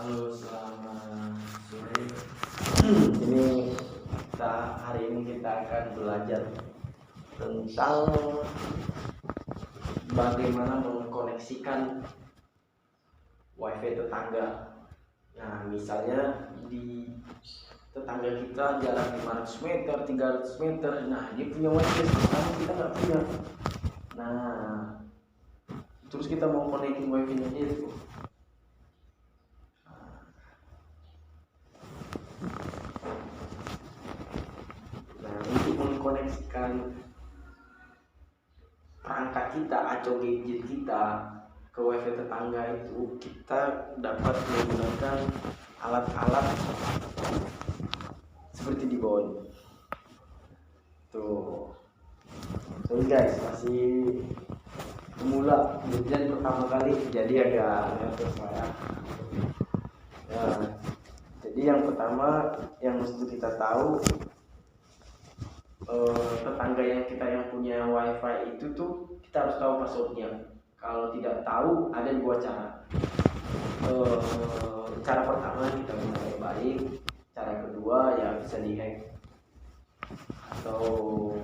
Halo, selamat sore. Hari ini kita akan belajar tentang bagaimana mengkoneksikan WiFi tetangga. Nah, misalnya di tetangga kita jarak 500 meter, 300 meter. Nah, dia punya WiFi, sekarang kita nggak punya. Nah, terus kita mau konekin WiFi-nya dia tuh. Mengkoneksikan perangkat kita atau gadget kita ke WiFi tetangga itu, kita dapat menggunakan alat-alat seperti di bawah ini. Tuh, sorry guys, masih pemula, kemudian pertama kali jadi agak nervous saya. Jadi yang pertama yang mesti kita tahu, tetangga yang punya WiFi itu tuh kita harus tahu passwordnya. Kalau tidak tahu, ada dua cara. Cara pertama kita guna baik-baik. Cara kedua ya bisa dihack atau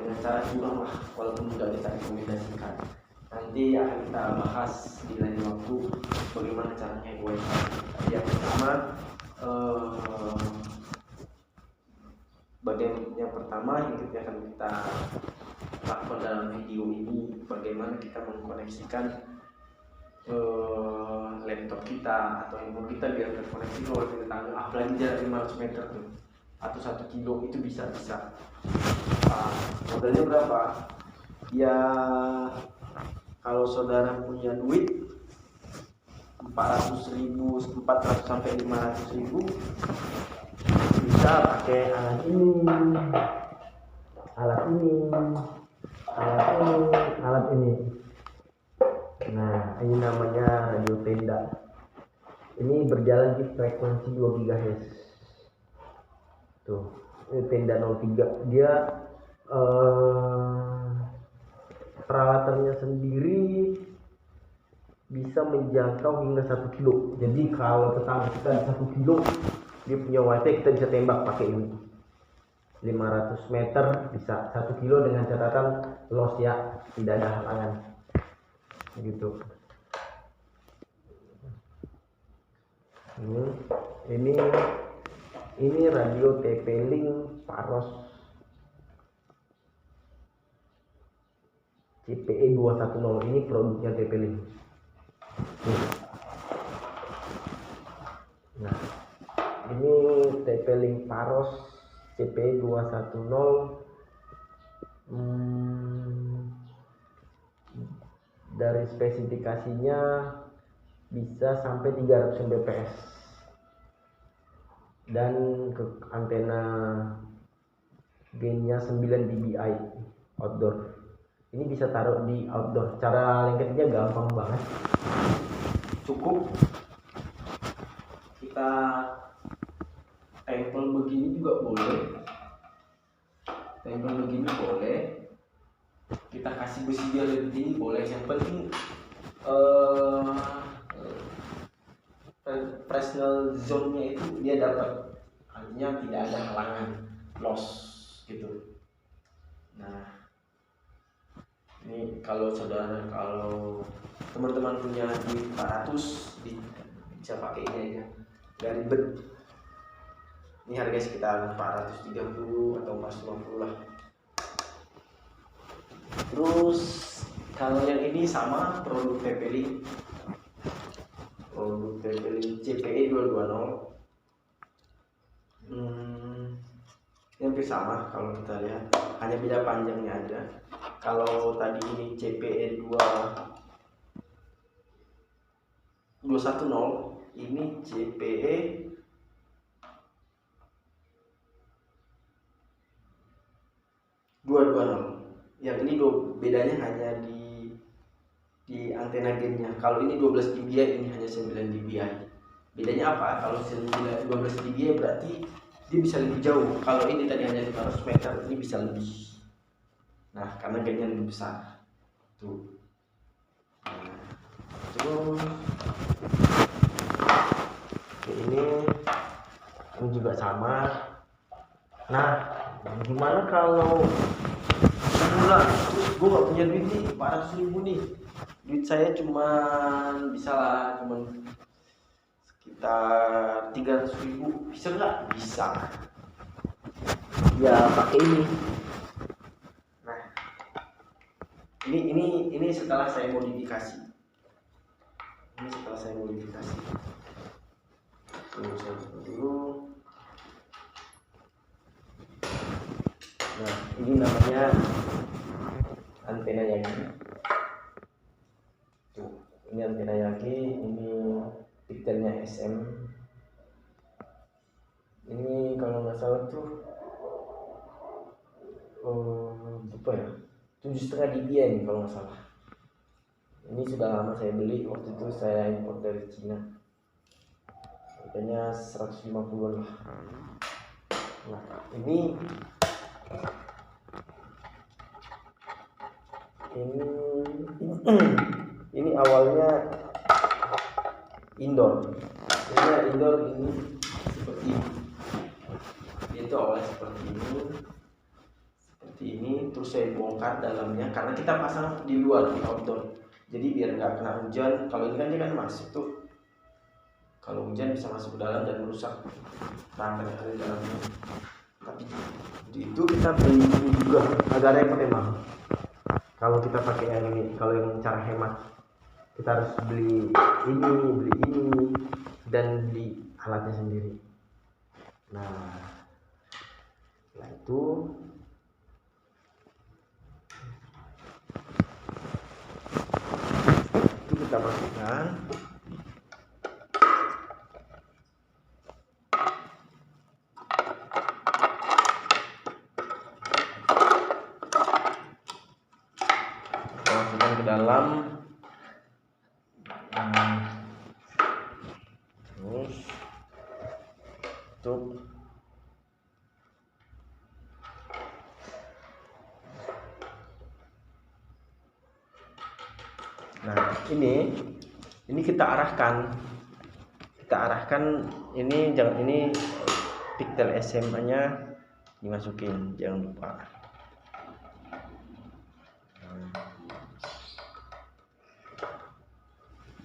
dengan cara curang lah, walaupun tidak bisa rekomendasikan. Nanti akan kita bahas di lain waktu bagaimana caranya WiFi. Yang pertama, yang pertama yang akan kita lakukan dalam video ini, bagaimana kita mengkoneksikan laptop kita atau handphone kita biar terkoneksi ke WiFi tetangga, apalagi jarak 500 meter tuh, atau 1 kilo itu bisa. Modalnya berapa? Ya kalau saudara punya duit 400.000, 400 sampai 500.000, bisa pakai alat ini. Nah, ini namanya radio tenda. Ini berjalan di frekuensi 2 GHz. Tuh, ini tenda 03. Dia peralatannya sendiri bisa menjangkau hingga 1 kilo. Jadi kalau tetangga kita di 1 kilo dia punya WiFi, kita bisa tembak pakai ini. 500 meter bisa, 1 kilo dengan catatan loss ya, tidak ada halangan gitu. Ini radio TP-Link Pharos CPE 210. Ini produknya TP-Link. Nah, ini TP-Link Pharos CPE 210. Dari spesifikasinya bisa sampai 300 Mbps dan ke antena gainnya 9 dBi outdoor. Ini bisa taruh di outdoor. Cara lengketnya gampang banget. Cukup kita tempel begini juga boleh. Kita kasih besi dia lebih tinggi boleh. Yang penting personal zone-nya itu dia dapat, artinya tidak ada halangan loss gitu. Nah, ini kalau teman-teman punya duit 400 bisa pakai ini aja, gak ribet. Ini harga sekitar 430 atau 450 lah. Terus kalau yang ini sama, produk TP-Link CPE 220. Ini hampir sama kalau kita lihat, hanya beda panjangnya aja. Kalau tadi ini CPE 210, ini CPE 220. Yang ini bedanya hanya di antena gainnya. Kalau ini 12 dBi, ini hanya 9 dBi. Bedanya apa? Kalau 12 dBi berarti dia bisa lebih jauh. Kalau ini tadi hanya 500 meter, ini bisa lebih. Nah, karena gainnya lebih besar. Tuh. Nah, terus ini juga sama. Nah, gimana kalau bulan terus gue gak punya duit nih 400.000 nih, duit saya cuman bisa lah cuman sekitar 300.000, bisa nggak? Bisa ya, pakai ini. Nah, ini setelah saya modifikasi. Tunggu saya buka dulu. Nah, ini namanya antena Yagi. Tuh, ini antena Yagi, ini pixelnya SM. Ini kalau nggak salah tuh apa ya, 7,5 dBm kalau nggak salah. Ini sudah lama saya beli, waktu itu saya import dari Cina, harganya 150 lah. Nah, ini awalnya indoor. Ini seperti ini. Itu awalnya seperti ini, terus saya bongkar dalamnya karena kita pasang di luar, di outdoor. Jadi biar nggak kena hujan. Kalau ini kan dia kan masuk tuh, kalau hujan bisa masuk ke dalam dan merusak perangkat yang ada di dalamnya. Tapi itu kita beli ini juga agak repot emang. Kalau kita pakai yang ini, kalau yang cara hemat, kita harus beli ini dan beli alatnya sendiri. Nah, setelah itu kita masukkan. Masukkan ke dalam. Terus tutup. Nah, ini kita arahkan ini, jangan, ini pixel SMA-nya dimasukin, jangan lupa.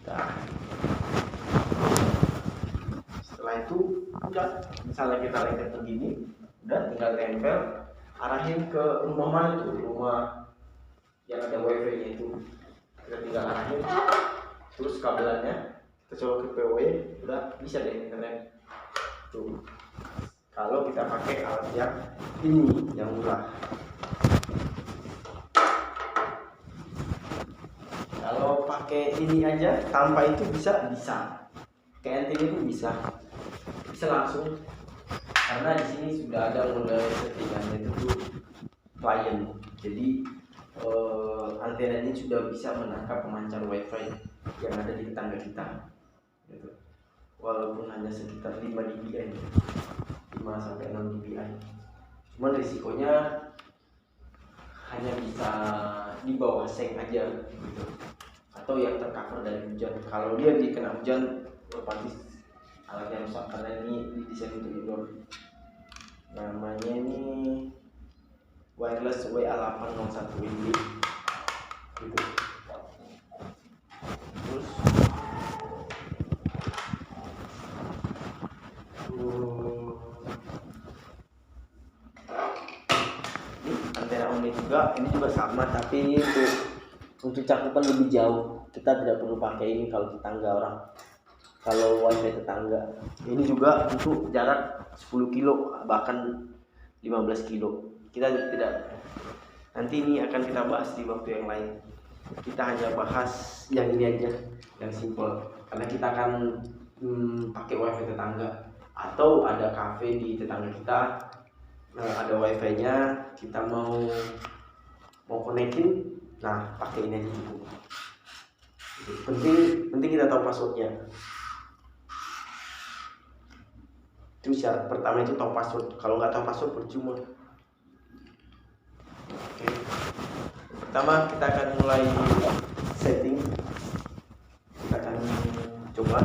Nah, setelah itu udah, misalnya kita lengket begini, udah tinggal tempel, arahin ke rumah mana tuh, rumah yang ada wifi-nya itu. Kita tinggal arahin, terus kabelannya kita colok ke PW, udah bisa deh internet tuh. Kalau kita pakai alat yang ini, yang murah. Kalau pakai ini aja tanpa itu bisa kayak antena itu bisa langsung, karena di sini sudah ada model settingannya itu client. Jadi antena ini sudah bisa menangkap pemancar wifi yang ada di tetangga kita gitu. Walaupun hanya sekitar 5 dBi, 5 sampai 6 dBi, cuman risikonya hanya bisa di bawah seng aja gitu, atau yang tercover dari hujan. Kalau dia dikena hujan otomatis alatnya rusak, karena ini didesain untuk indoor. Namanya ini wireless WA801WD gitu. Terus ini antena Omni juga, ini juga sama, tapi ini untuk cakupan lebih jauh. Kita tidak perlu pakai ini kalau tetangga orang, kalau wifi tetangga. Ini juga untuk jarak 10 kilo bahkan 15 kilo. Kita tidak, nanti ini akan kita bahas di waktu yang lain. Kita hanya bahas yang ini aja, yang simple, karena kita akan pakai wifi tetangga, atau ada cafe di tetangga kita, ada wifi-nya, kita mau konekin, nah pakai ini aja cukup. Penting kita tahu passwordnya. Itu syarat pertama, itu tahu password. Kalau nggak tahu password percuma. Oke. Pertama kita akan mulai setting. Kita akan coba.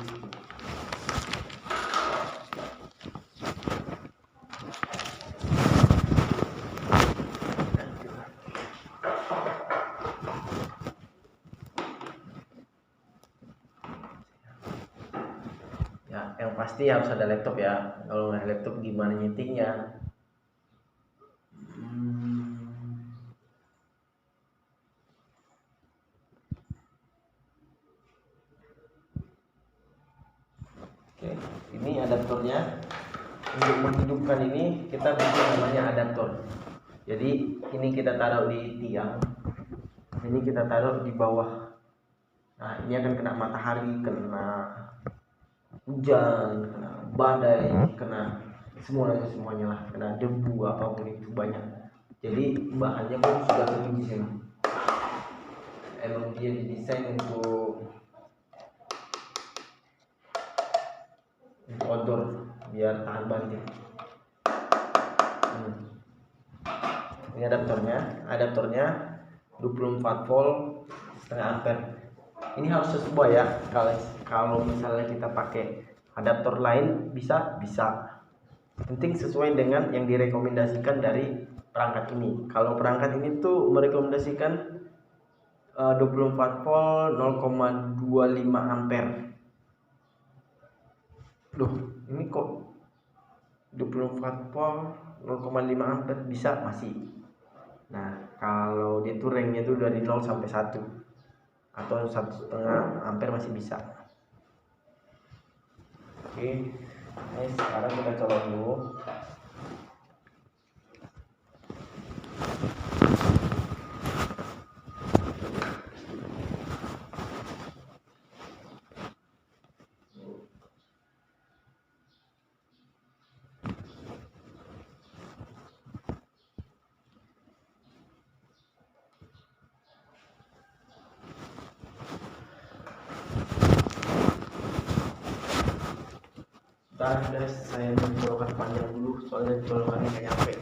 Ya, yang pasti harus ada laptop ya. Kalau nggak ada laptop gimana nyetingnya? Oke, ini adaptornya. Untuk menghidupkan ini kita butuh namanya adaptor. Jadi ini kita taruh di tiang. Ini kita taruh di bawah. Nah, ini akan kena matahari, kena hujan, kena badai, kena semuanya lah, kena debu apapun itu banyak. Jadi bahannya pun sudah teruji sini. Emang dia didesain untuk outdoor biar tahan banting. Ini adaptornya 24 volt setengah ampere. Ini harus sesuai ya. Kalau misalnya kita pakai adaptor lain bisa. Penting sesuai dengan yang direkomendasikan dari perangkat ini. Kalau perangkat ini tuh merekomendasikan 24 volt 0,25 ampere. Loh, ini kok 24 volt 0,5 ampere bisa masih. Nah, kalau dia tuh ranknya tuh dari 0 sampai 1 atau 1,5 ampere masih bisa. Oke, ini sekarang kita colok dulu. Guys, saya mencolokkan panjang dulu soalnya colokannya nggak nyampe.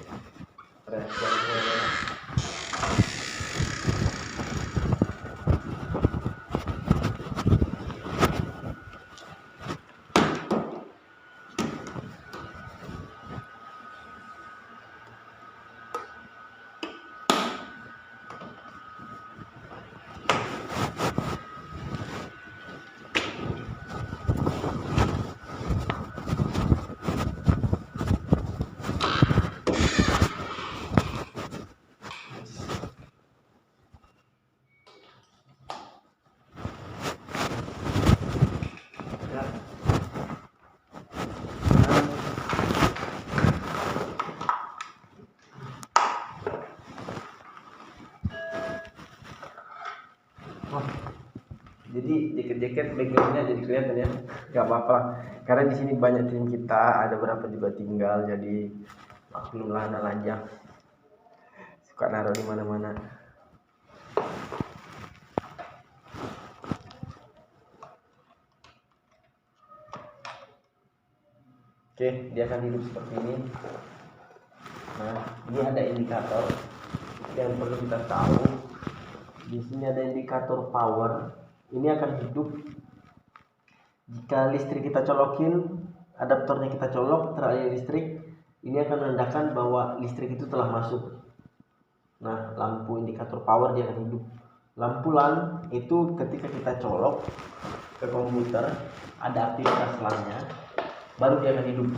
Jadi jaket backgroundnya jadi kelihatan ya, nggak apa-apa karena di sini banyak tim kita, ada berapa juga tinggal, jadi maklumlah anak lajang suka naruh di mana-mana. Oke, dia akan hidup seperti ini. Nah, ini ada indikator yang perlu kita tahu. Di sini ada indikator power. Ini akan hidup jika listrik kita colokin, adaptornya kita colok, teraliri listrik. Ini akan menandakan bahwa listrik itu telah masuk. Nah, lampu indikator power dia akan hidup. Lampu LAN itu ketika kita colok ke komputer, ada aktivitas LAN-nya, baru dia akan hidup.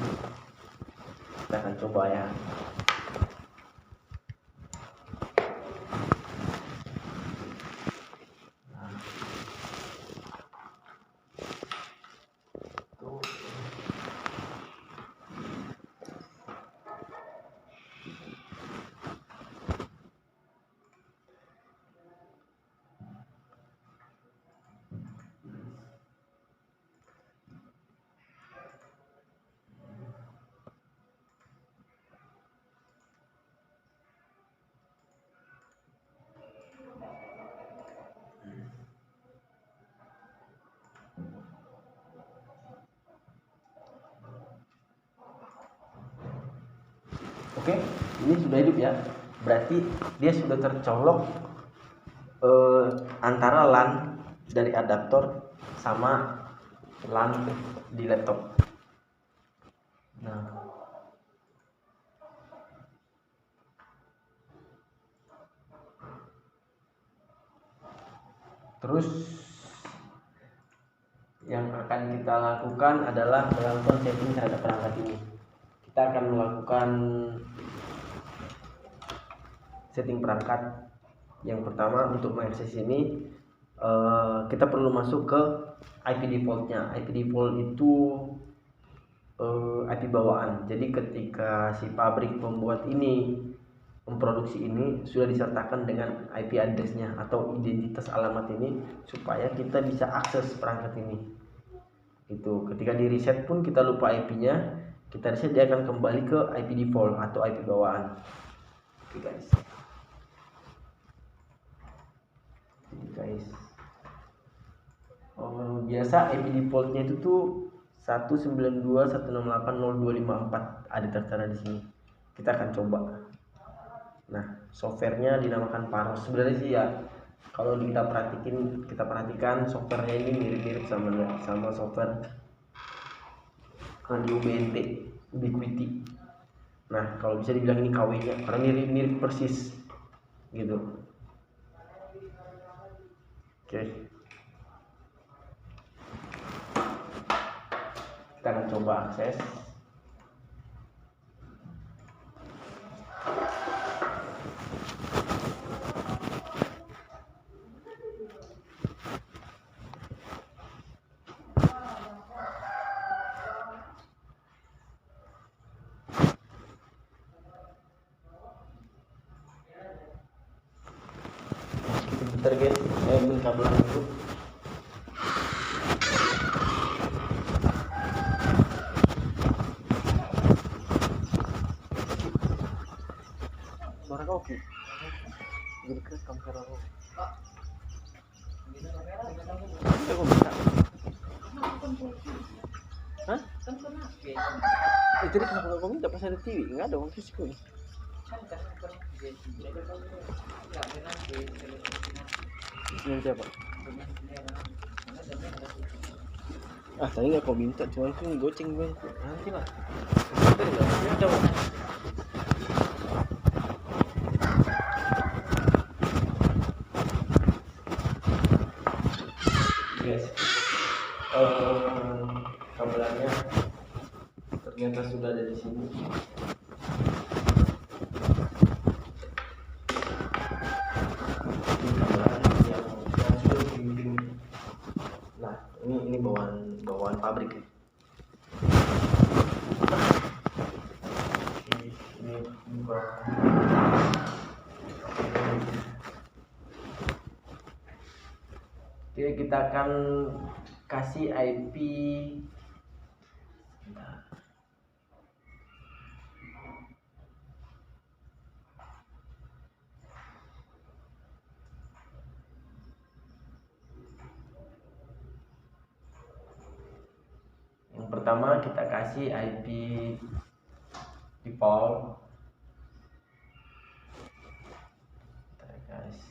Kita akan coba ya. Oke, ini sudah hidup ya. Berarti dia sudah tercolok antara LAN dari adaptor sama LAN di laptop. Nah, terus yang akan kita lakukan adalah melakukan setting terhadap perangkat ini. Kita akan melakukan setting perangkat. Yang pertama, untuk mengakses ini kita perlu masuk ke IP defaultnya. IP default itu IP bawaan. Jadi ketika si pabrik pembuat ini memproduksi ini sudah disertakan dengan IP addressnya atau identitas alamat ini supaya kita bisa akses perangkat ini. Itu ketika di reset pun kita lupa IP-nya, kita reset dia akan kembali ke IP default atau IP bawaan. Oke guys. Biasa IP defaultnya itu tuh 192.168.0254 ada tertera di sini. Kita akan coba. Nah, softwarenya dinamakan Paros. Sebenarnya sih ya, kalau kita perhatikan softwarenya ini mirip-mirip sama software di UBNT, Ubiquiti. Nah, kalau bisa dibilang ini KW-nya karena mirip persis gitu. Oke. Kita akan coba akses. Bentar guys, saya ambil kabel itu. Suara kau oke? Jadi kerekam suara kau. Tidak kau bisa. Hah? Itu dia kenapa kau minta pas ada TV? Enggak ada orang fisik ini. Ini siapa? Tadi nggak kau minta, cuma itu goceng bang. Nanti lah. Tadi nggak kau minta bang. Guys, kabelannya ternyata sudah ada di sini. Ini bawaan pabrik. Ini Oke, kita akan kasih IP. Yang pertama kita kasih IP default. Bentar guys,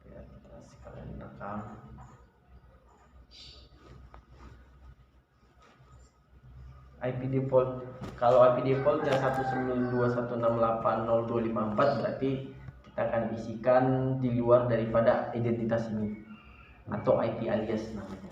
biar kita sekalian rekam. IP default, kalau IP defaultnya 192.168.0254 berarti kita akan isikan di luar daripada identitas ini atau IP alias namanya.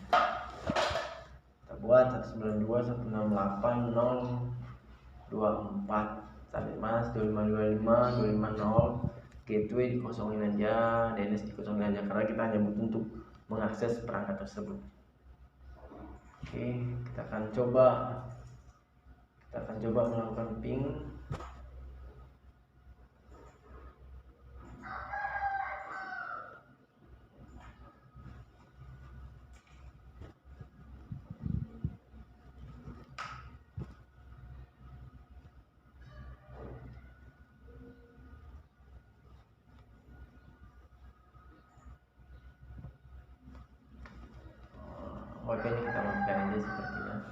Kita buat 192.168.024 sampai mas 2525.250 gateway dikosongin aja, DNS dikosongin aja karena kita hanya butuh untuk mengakses perangkat tersebut. Oke, kita akan coba melakukan ping. Oke, ini kita matikan aja sepertinya.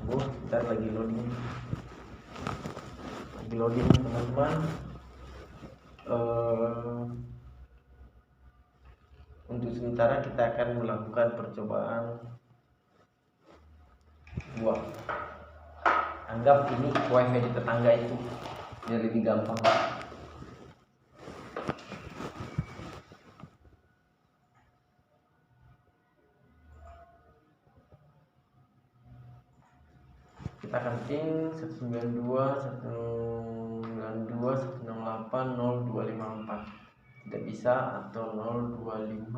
Bentar lagi loading. lagi loading teman-teman. Untuk sementara kita akan melakukan percobaan buang. Anggap ini wifi di tetangga itu biar lebih gampang. Kita akan ping 192.168.0254. Tidak bisa, atau 025.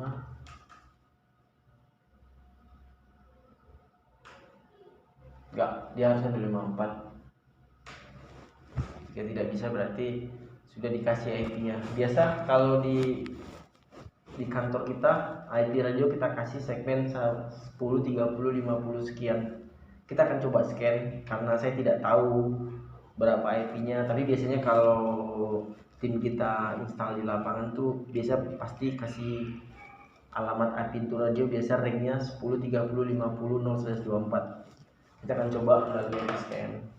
Enggak, dia harusnya 254. Jika tidak bisa berarti sudah dikasih IP-nya. Biasa kalau di kantor kita IP radio kita kasih segmen 10, 30, 50 sekian. Kita akan coba scan karena saya tidak tahu berapa IP-nya, tapi biasanya kalau tim kita install di lapangan tuh biasa pasti kasih alamat IP pintu radio, biasa ringnya 10, 30, 50, 0/24. Kita akan coba melalui scan.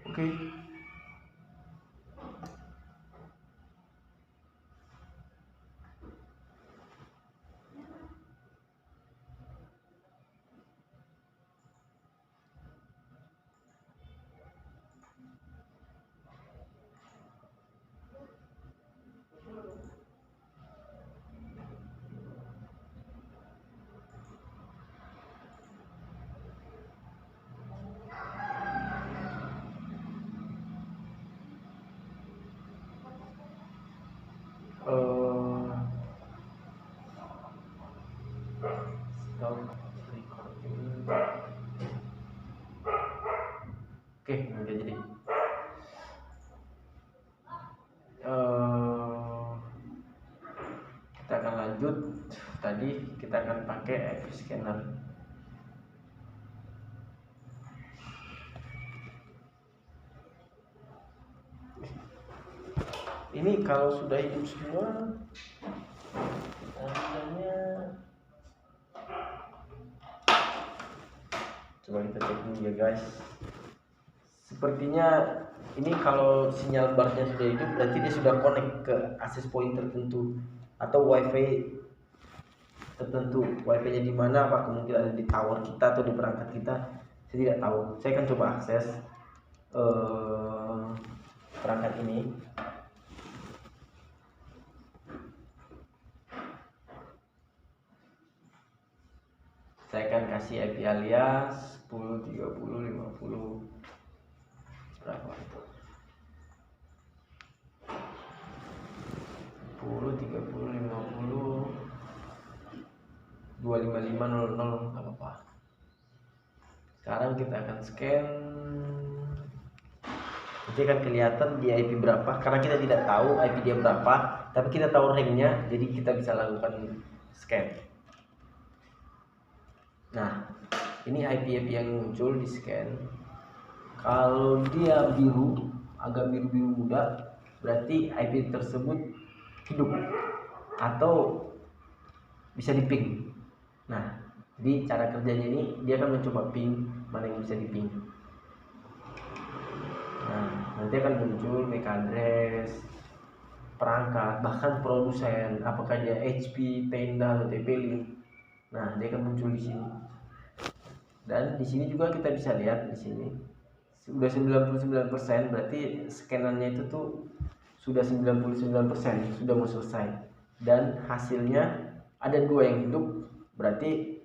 Oke. Stop recording. Oke, udah jadi. Kita akan lanjut. Tadi kita akan pakai IP scanner. Ini kalau sudah hidup semua, tandanya coba kita cek dulu ya guys. Sepertinya ini kalau sinyal barnya sudah hidup berarti dia sudah connect ke access point tertentu atau wifi tertentu. Wifi nya di mana, apa mungkin ada di tower kita atau di perangkat kita, saya tidak tahu. Saya akan coba akses perangkat ini. Saya akan kasih IP alias 10, 30, 50 berapa itu? 10, 30, 50 25500, nggak apa-apa. Sekarang kita akan scan. Nanti akan kelihatan di IP berapa, karena kita tidak tahu IP dia berapa, tapi kita tahu ringnya, jadi kita bisa lakukan scan. Nah, ini IP yang muncul di scan. Kalau dia biru, agak biru-biru muda, berarti IP tersebut hidup atau bisa diping. Nah, jadi cara kerjanya ini dia akan mencoba ping mana yang bisa diping. Nah, nanti akan muncul MAC address, perangkat, bahkan produsen, apakah dia HP, Tenda, atau TP-Link. Nah, dia akan muncul di sini. Dan di sini juga kita bisa lihat di sini sudah 99%, berarti scanannya itu tuh sudah 99%, sudah mau selesai. Dan hasilnya ada 2 yang hidup, berarti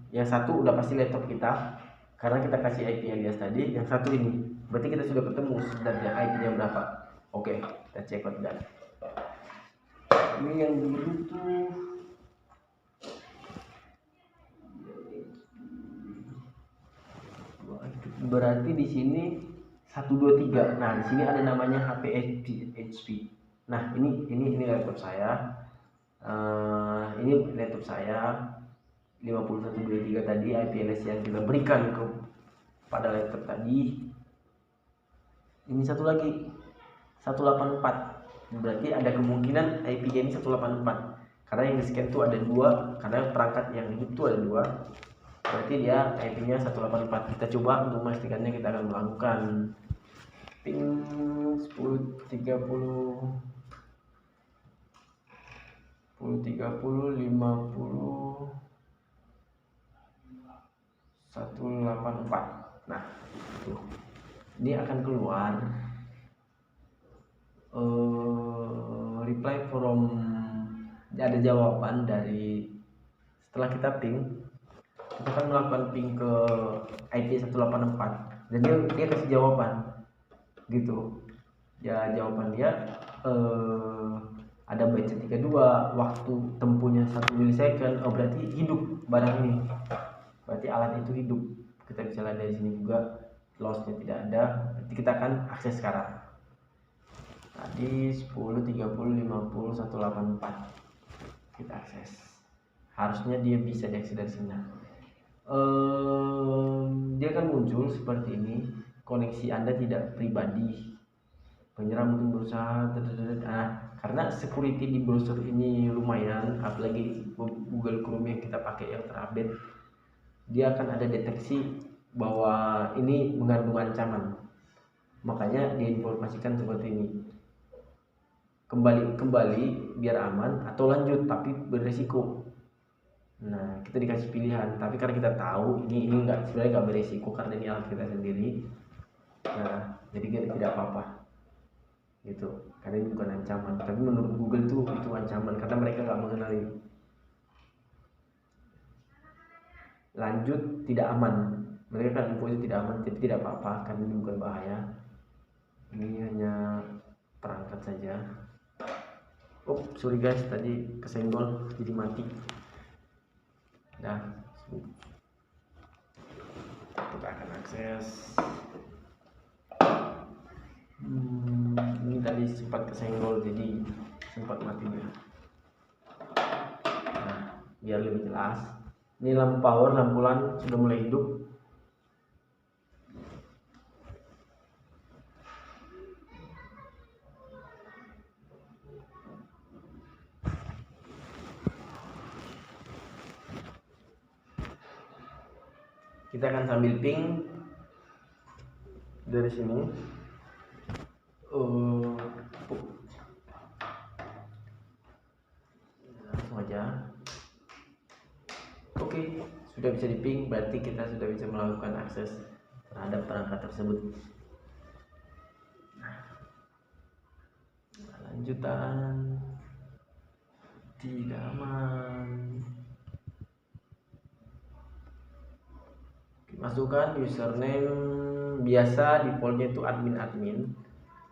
Yang satu udah pasti laptop kita karena kita kasih IP alias tadi. Yang satu ini berarti kita sudah ketemu sebenarnya IP-nya berapa. Oke, kita cek dan ini yang dulu tuh berarti di sini 123. Nah, di sini ada namanya HP HP. Nah, ini laptop saya. Ini laptop saya 5123 tadi IP alias yang kita berikan kepada laptop tadi. Ini satu lagi 184. Berarti ada kemungkinan IP-nya ini 184. Karena yang di scan itu ada 2, karena perangkat yang hidup itu ada 2. Berarti dia IP-nya 184. Kita coba untuk memastikannya, kita akan melakukan ping 1030 50 184. Nah, tuh. Ini akan keluar reply from, ada jawaban dari setelah kita ping. Kita akan melakukan ping ke IP 184 dan dia kasih jawaban gitu ya. Jawaban dia ada byte 32, waktu tempuhnya 1 milisecond. Oh, berarti hidup barang ini, berarti alat itu hidup. Kita bisa lihat dari sini juga lossnya tidak ada. Berarti kita akan akses sekarang. Tadi 10 30 50 184 kita akses. Harusnya dia bisa diakses dari sini. Dia akan muncul seperti ini. Koneksi Anda tidak pribadi. Penyerang mungkin berusaha karena security di browser ini lumayan, apalagi Google Chrome yang kita pakai yang terupdate, dia akan ada deteksi bahwa ini mengandung ancaman. Makanya diinformasikan seperti ini. Kembali biar aman atau lanjut tapi beresiko. Nah, kita dikasih pilihan, tapi karena kita tahu ini sebenarnya nggak beresiko karena ini alat kita sendiri. Nah, jadi kita tidak apa-apa gitu, karena ini bukan ancaman. Tapi menurut Google tuh itu ancaman karena mereka nggak mengenali. Lanjut tidak aman, mereka kan info itu tidak aman, tapi tidak apa-apa karena ini bukan bahaya. Ini hanya perangkat saja. Oh, sorry guys, tadi kesenggol jadi mati. Nah, kita akan akses. Ini tadi sempat kesenggol jadi sempat mati dia. Nah, biar lebih jelas, ini lampu power, lampu LAN sudah mulai hidup. Kita akan sambil ping dari sini. Langsung aja. Oke, sudah bisa di ping, berarti kita sudah bisa melakukan akses terhadap perangkat tersebut. Lanjutan tidak aman. Masukkan username biasa, defaultnya itu admin,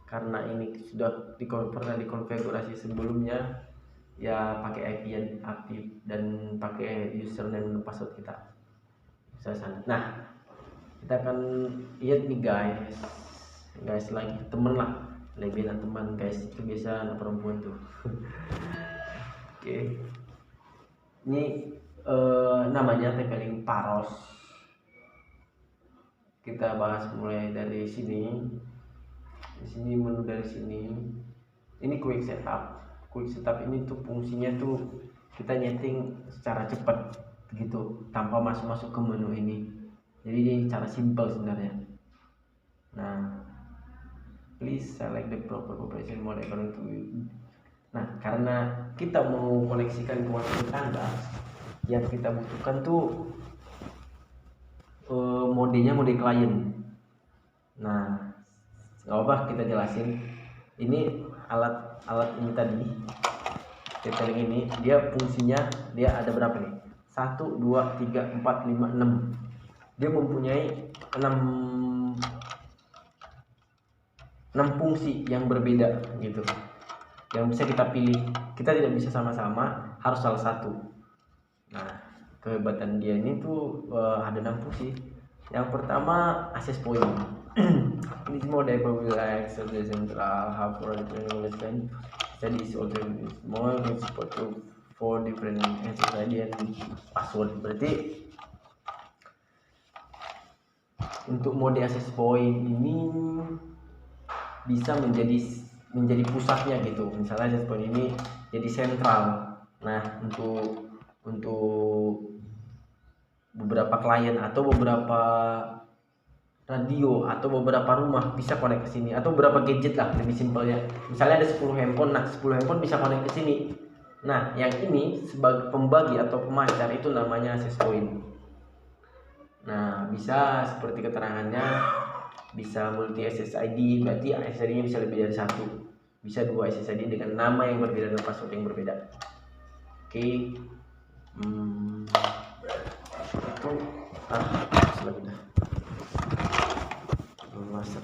karena ini sudah pernah dikonfigurasi sebelumnya ya, pakai IP yang aktif dan pakai username dan password kita bisa sana. Nah, kita akan lihat nih guys lagi temen lah, labelan teman guys, itu biasa anak perempuan tuh. Oke. Ini namanya tempeling Paros. Kita bahas mulai dari sini. Di sini menu dari sini. Ini quick setup. Quick setup ini tuh fungsinya tuh kita nyeting secara cepat gitu tanpa masuk ke menu ini. Jadi ini cara simple sebenarnya. Nah, please select the proper operation mode according to you. Nah, karena kita mau koneksikan ke WiFi tangga, yang kita butuhkan tuh modenya mode klien. Nah, nggak apa, kita jelasin. Ini alat ini tadi, detailing ini dia fungsinya dia ada berapa nih? 1, 2, 3, 4, 5, 6. Dia mempunyai 6 fungsi yang berbeda gitu, yang bisa kita pilih. Kita tidak bisa sama-sama, harus salah satu. Nah, kehebatan dia ini tuh ada 6 fungsi. Yang pertama, access point. Ini semua dari like the central hub for understand study is also small with support for different SSID and password. Berarti untuk mode access point ini bisa menjadi pusatnya gitu. Misalnya access point ini jadi sentral. Nah, untuk beberapa klien atau beberapa radio atau beberapa rumah bisa connect ke sini, atau beberapa gadget lah, lebih simpelnya. Misalnya ada 10 handphone, nah 10 handphone bisa connect ke sini. Nah, yang ini sebagai pembagi atau pemancar itu namanya access point. Nah, bisa seperti keterangannya, bisa multi SSID, berarti SSID-nya bisa lebih dari 1. Bisa 2 SSID dengan nama yang berbeda dan password yang berbeda. Oke. Itu sudah masak.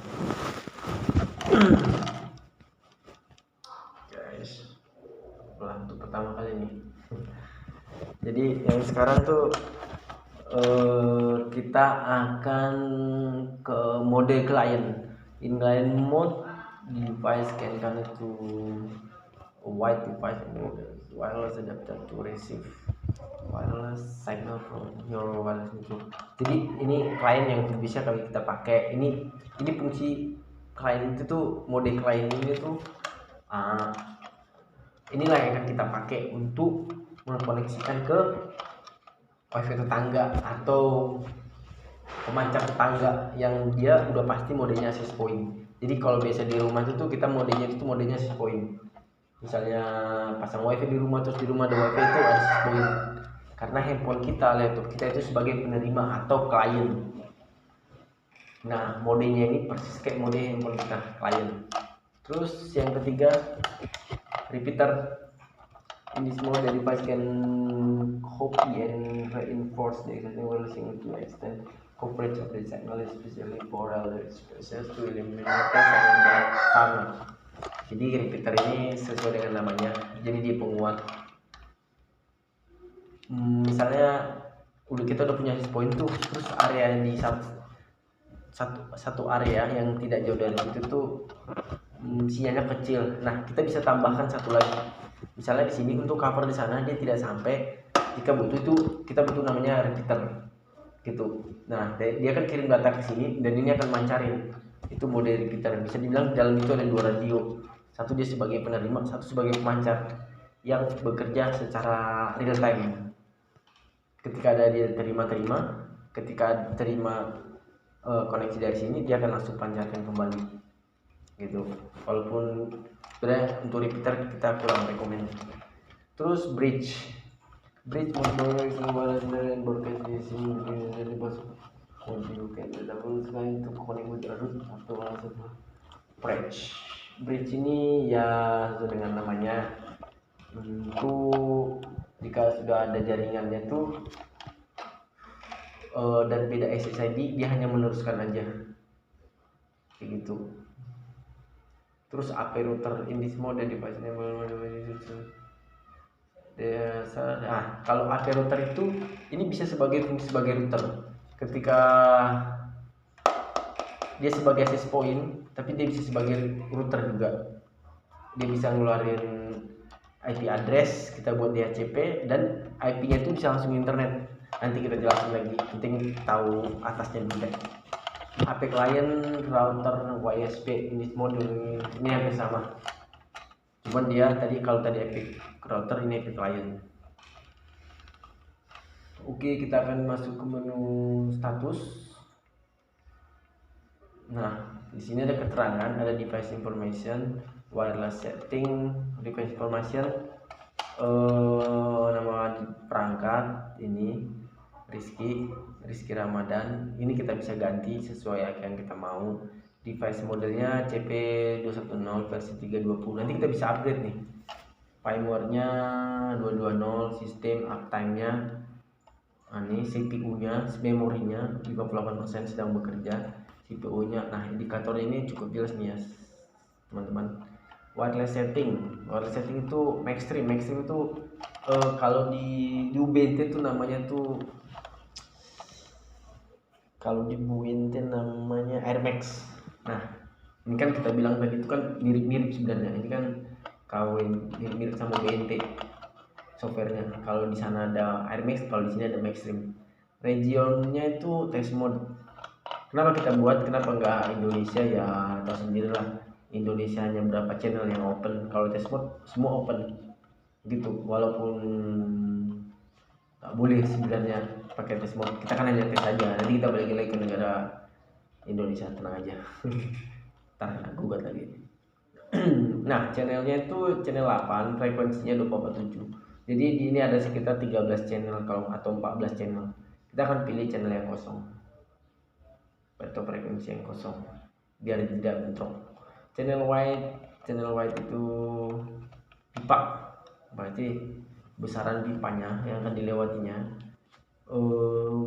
Guys, untuk pertama kali nih. Jadi yang sekarang tuh kita akan ke mode client. In client mode, device can connect to a wide device and wireless adapter to receive wireless signal from your wireless network. Jadi ini klien yang bisa kalau kita pakai. Ini fungsi klien itu tuh, mode klien ini tuh inilah yang akan kita pakai untuk mengkoneksikan ke wifi tetangga atau pemancar tetangga yang dia udah pasti modenya access point. Jadi kalau biasa di rumah itu kita modenya access point. Misalnya pasang wifi di rumah, terus di rumah ada wifi, itu access point. Karena handphone kita, laptop kita itu sebagai penerima atau klien. Nah, modenya ini persis kayak mode handphone kita, klien. Terus yang ketiga, repeater. In this mode, the device can copy and reinforce the existing wireless to extend coverage of the signal, especially for other species to eliminate and tunnel. Jadi repeater ini sesuai dengan namanya, jadi dia penguat. Misalnya kita udah punya access point tuh, terus area di satu area yang tidak jauh dari situ tuh sinyalnya kecil. Nah, kita bisa tambahkan satu lagi. Misalnya di sini untuk cover di sana dia tidak sampai, jika butuh itu kita butuh namanya repeater gitu. Nah, dia akan kirim data ke sini dan ini akan mancarin. Itu mode repeater. Bisa dibilang di dalam itu ada 2 radio. Satu dia sebagai penerima, satu sebagai pemancar yang bekerja secara real time. Ketika ada dia terima, ketika terima koneksi dari sini, dia akan langsung pancarkan kembali gitu. Walaupun sebenarnya untuk repeater kita kurang rekomend. Terus bridge model dan broadcast di sini dari bus modifikan double selain untuk connect with root atau langsung bridge ini ya sesuai dengan namanya, untuk jika sudah ada jaringannya tuh dan beda SSID, dia hanya meneruskan aja kayak gitu. Terus AP router in this mode device enable kalau AP router itu ini bisa sebagai fungsi sebagai router. Ketika dia sebagai access point, tapi dia bisa sebagai router juga. Dia bisa ngeluarin IP address, kita buat DHCP, dan IP-nya itu bisa langsung internet. Nanti kita jelasin lagi, penting tahu atasnya juga. AP client, router, YSP ini modul ini hampir sama. Cuman dia kalau tadi IP router, ini IP client. Oke, kita akan masuk ke menu status. Nah, di sini ada keterangan, ada device information, wireless setting, device information, nama perangkat ini Rizky Ramadan. Ini kita bisa ganti sesuai yang kita mau. Device modelnya CP210 versi 320. Nanti kita bisa upgrade nih. Firmware-nya 220, sistem uptime-nya Ini CPU-nya, memorinya 58% sedang bekerja. CPU-nya, nah indikator ini cukup jelas nih ya teman-teman. Wireless setting itu Maxstream itu kalau di UBT tuh namanya tuh, kalau di UBT namanya AirMax. Nah ini kan kita bilang tadi itu kan mirip-mirip sebenarnya, ini kan kawin mirip-mirip sama BNT softwarenya. Kalau di sana ada AirMax, kalau di sini ada Maxstream. Regionnya itu test mode. Kenapa kita buat, kenapa enggak Indonesia, ya tahu sendirilah Indonesia hanya berapa channel yang open. Kalau test mode semua open gitu, walaupun nggak boleh sebenarnya pakai test mode. Kita kan hanya tes saja, nanti kita balik lagi ke negara Indonesia, tenang aja. Ntar gugat lagi. Nah channelnya itu channel 8, frekuensinya 247. Jadi di ini ada sekitar 13 channel kalau atau 14 channel. Kita akan pilih channel yang kosong atau frekuensi yang kosong biar tidak bentrok. Channel wide itu pipa, berarti besaran pipanya yang akan dilewatinya.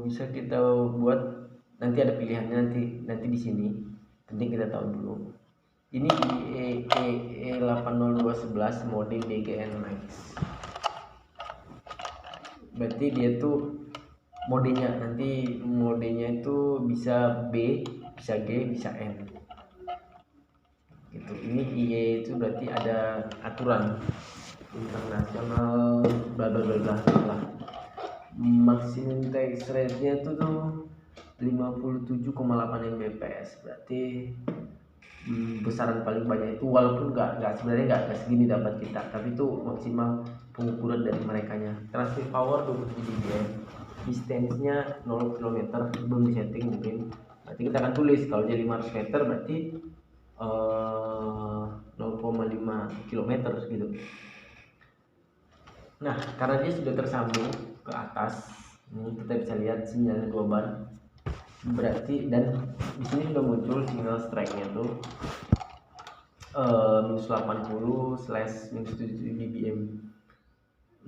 Bisa kita buat, nanti ada pilihannya, nanti di sini. Penting kita tahu dulu. Ini E80211 mode DGN Max. Berarti dia tuh modenya, nanti modenya itu bisa B, bisa G, bisa N gitu. Ini IE itu berarti ada aturan internasional bla bla bla bla. Maximum text rate nya itu tuh 57,8 Mbps, berarti besaran paling banyak itu, walaupun sebenarnya nggak segini dapat kita, tapi itu maksimal pengukuran dari merekanya. Transmit power 27 dBm, distance-nya 0 km, belum setting mungkin. Berarti kita akan tulis kalau jadi 500 meter berarti 0,5 km gitu. Nah karena dia sudah tersambung ke atas, ini kita bisa lihat sinyalnya 2 bar. Berarti, dan di sini sudah muncul signal strength-nya tuh minus 80 / minus 7 dBm,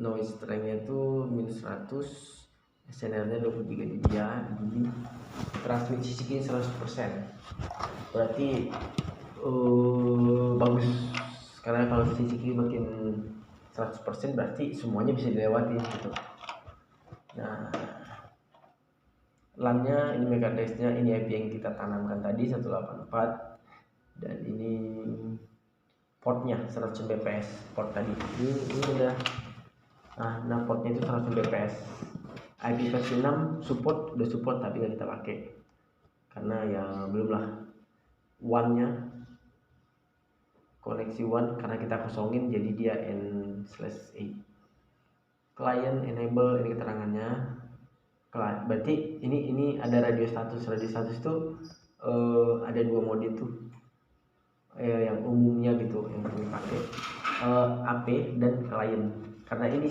noise strength-nya tuh minus 100, SNR-nya 23 dBi, transmisi segini 100%. Berarti bagus, karena kalau sisi makin 100% berarti semuanya bisa dilewati gitu. Nah LAN-nya ini megadesk-nya, ini IP yang kita tanamkan tadi 184, dan ini portnya 100 Mbps, port tadi ini udah nah portnya itu 100 Mbps. IP versi 6 udah support tapi nggak kita pakai karena ya belum lah. WAN-nya koneksi WAN karena kita kosongin jadi dia N/A. Client enable, ini keterangannya. Berarti ini ada radio status itu ada 2 mode itu yang umumnya gitu yang kami pakai, AP dan client. Karena ini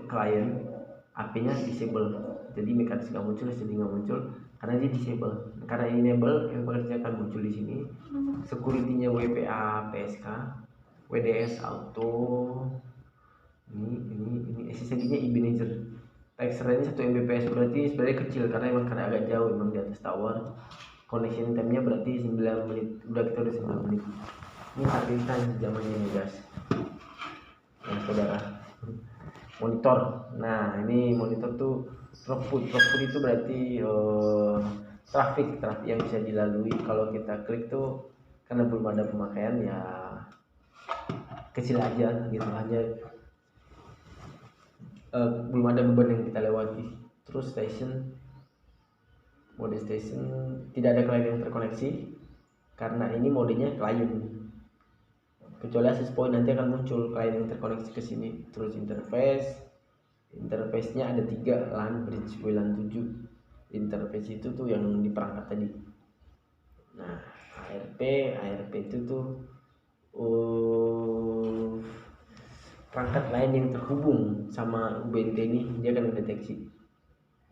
client, AP-nya disable, jadi mekanis nggak muncul, jadi nggak muncul karena dia disable. Karena enable, yang bekerja akan muncul di sini. Security-nya WPA PSK, WDS auto, ini SSD-nya eBenezer. Text rate-nya 1 Mbps, berarti sebenarnya kecil karena emang karena agak jauh emang di atas tower. Connection time-nya berarti 9 menit, kita udah 9 menit. Ini starting time zamannya nih guys. Nah saudara, monitor. Nah ini monitor tuh throughput itu berarti traffic yang bisa dilalui. Kalau kita klik tuh karena belum ada pemakaian ya kecil aja gitu aja, belum ada beban yang kita lewati. Terus mode station tidak ada klien yang terkoneksi karena ini modenya klien, kecuali access point nanti akan muncul klien yang terkoneksi ke sini. Terus interface-nya ada 3, LAN, bridge, WLAN 7. Interface itu tuh yang di perangkat tadi. Nah ARP itu tuh perangkat lain yang terhubung sama UBNT ini, dia akan mendeteksi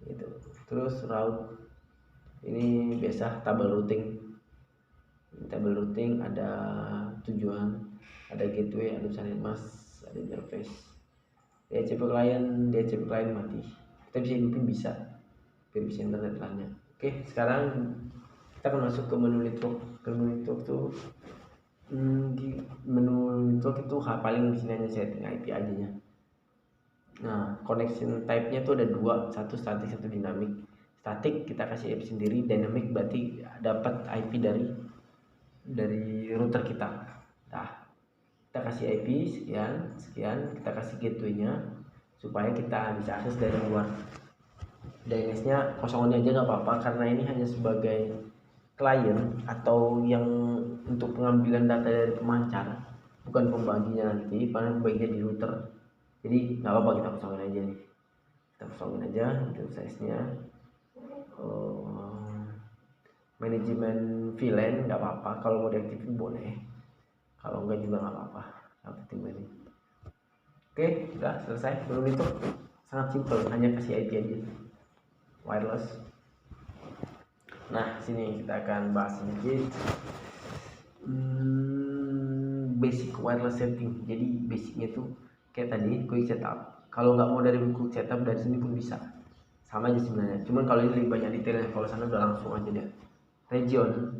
gitu. Terus route ini biasa tabel routing, ada tujuan, ada gateway, ada channel mask, ada interface. DHCP client mati, kita bisa hidupin bisa biar bisa internet lainnya. Oke, sekarang kita akan masuk ke menu network. Ke menu network tuh di menu network itu paling di sini hanya setting IP aja nya. Nah, connection type-nya tuh ada dua, satu statik, satu dinamik. Statik kita kasih IP sendiri, dynamic berarti dapat IP dari router kita. Nah, kita kasih IP sekian, kita kasih gateway-nya supaya kita bisa akses dari luar. DNS-nya kosongin aja nggak apa-apa karena ini hanya sebagai klien atau yang untuk pengambilan data dari pemancar, bukan pembaginya nanti, paling pembaginya di router. Jadi nggak apa-apa kita kosongin aja nih. Kita kosongin aja untuk size-nya. Manajemen VLAN nggak apa-apa, kalau mau diaktifin boleh, kalau enggak juga nggak apa-apa, yang penting ini. Oke, sudah selesai. Belum itu sangat simpel, hanya kasih IP aja wireless. Nah, sini kita akan bahas sedikit basic wireless setting. Jadi basicnya tuh kayak tadi quick setup. Kalau nggak mau dari quick setup, dari sini pun bisa, sama aja sebenarnya. Cuman kalau ini lebih banyak detailnya, kalau sana udah langsung aja deh. Region.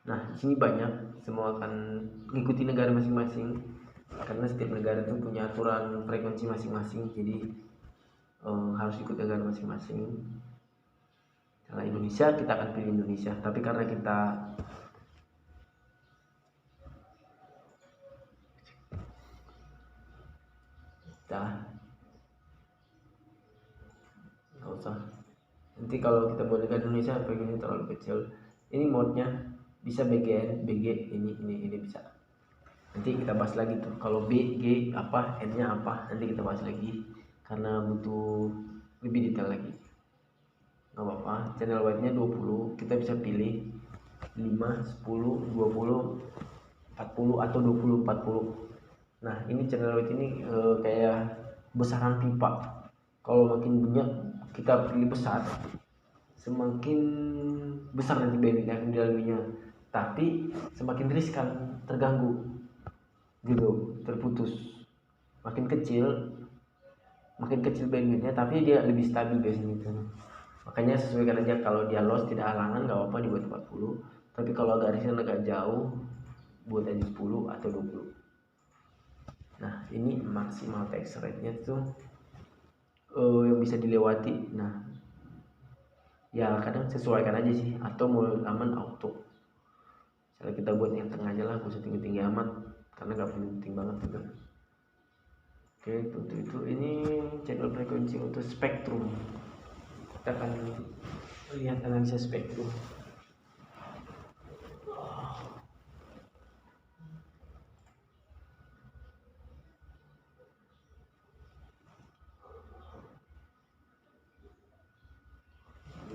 Nah, di sini banyak, semua akan mengikuti negara masing-masing karena setiap negara itu punya aturan frekuensi masing-masing. Jadi harus ikut negara masing-masing. Kalau Indonesia, kita akan pilih Indonesia, tapi karena kita nggak usah, nanti kalau kita buat negara Indonesia frekuensi terlalu kecil. Ini modenya bisa BGN, BG, ini bisa. Nanti kita bahas lagi tuh kalau B, G apa, N nya apa, nanti kita bahas lagi karena butuh lebih detail lagi. Nggak apa-apa, channel wide-nya 20, kita bisa pilih 5, 10, 20, 40 atau 20, 40. Nah, ini channel wide ini kayak besaran pipa. Kalau makin banyak kita pilih besar, semakin besar nanti bandwidth yang dilaluinya, tapi semakin riskan terganggu gitu, terputus. Makin kecil bandwidthnya, tapi dia lebih stabil biasanya gitu. Makanya sesuaikan aja, kalau dia loss tidak halangan nggak apa-apa dibuat 40, tapi kalau agak riskan agak jauh buat aja 10 atau 20. Nah, ini maksimal text rate-nya tuh yang bisa dilewati. Nah, ya kadang sesuaikan aja sih, atau mau aman auto. Misalnya kita buat yang tengah aja lah, gak usah tinggi-tinggi amat karena nggak penting banget juga. Oke, untuk itu ini channel frekuensi untuk spektrum. Kita akan lihat analisa spektrum.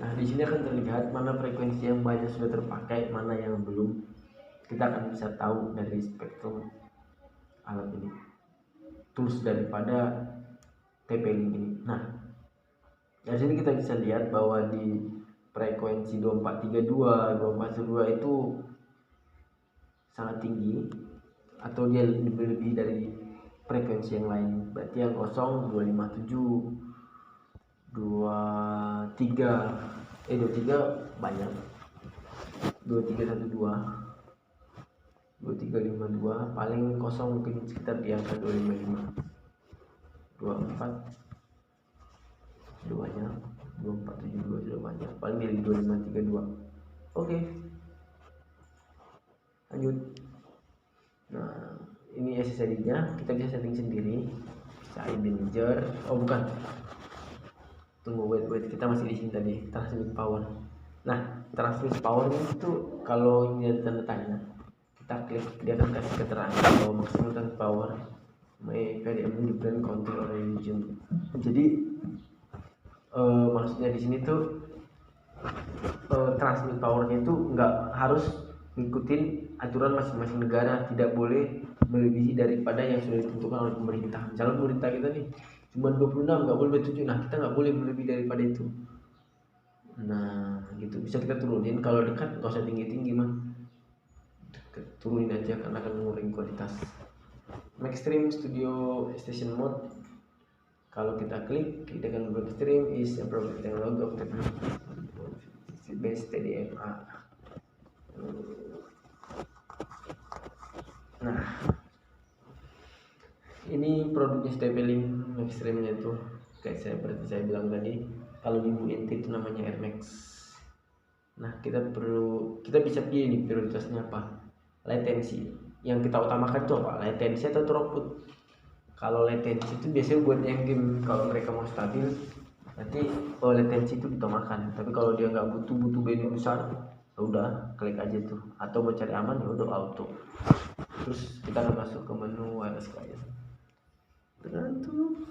Nah, di sini akan terlihat mana frekuensi yang banyak sudah terpakai, mana yang belum. Kita akan bisa tahu dari spektrum alat ini, tools daripada TP-Link ini. Nah, dari sini kita bisa lihat bahwa di frekuensi 2432, 2412 itu sangat tinggi, atau dia lebih dari frekuensi yang lain. Berarti yang kosong 257, 23 banyak, 2312, 2352, paling kosong mungkin sekitar di angka 255, 24 sudah banyak, 2472 sudah banyak, paling dari 2532. Oke, lanjut. Nah, ini SSID-nya kita bisa setting sendiri, saya manager. Oh bukan, tunggu, wait, kita masih di sini tadi, transmit power. Nah, transmit power itu kalau ini ada tanda tanya, kita klik, dia akan kasih keterangan bahwa maksimal transmit power may vary among different country or region. Jadi maksudnya di sini tuh transmit powernya itu nggak harus ngikutin aturan masing-masing negara, tidak boleh melebihi daripada yang sudah ditentukan oleh pemerintah. Misalnya pemerintah kita nih cuma 26, nggak boleh 27, nah kita nggak boleh melebihi daripada itu. Nah gitu, bisa kita turunin. Kalau dekat nggak usah tinggi-tinggi mah, turunin aja karena akan mengurangi kualitas. Maxstream Studio Station Mode Kalau kita klik dengan Blockstream is a proprietary technology of the base TDMA. Nah, ini produknya Stapling Blockstreamnya itu kayak seperti saya bilang tadi, kalau di UNT itu namanya Air Max. Nah, kita bisa pilih nih prioritasnya apa. Latensi yang kita utamakan itu apa? Latensi atau throughput. Kalau latensi itu biasanya buat yang game, kalau mereka mau stabil nanti latensi itu diutamakan. Tapi kalau dia nggak butuh bandwidth besar, udah klik aja tuh. Atau mau cari aman ya udah auto. Terus kita akan masuk ke menu wireless client. Tergantung.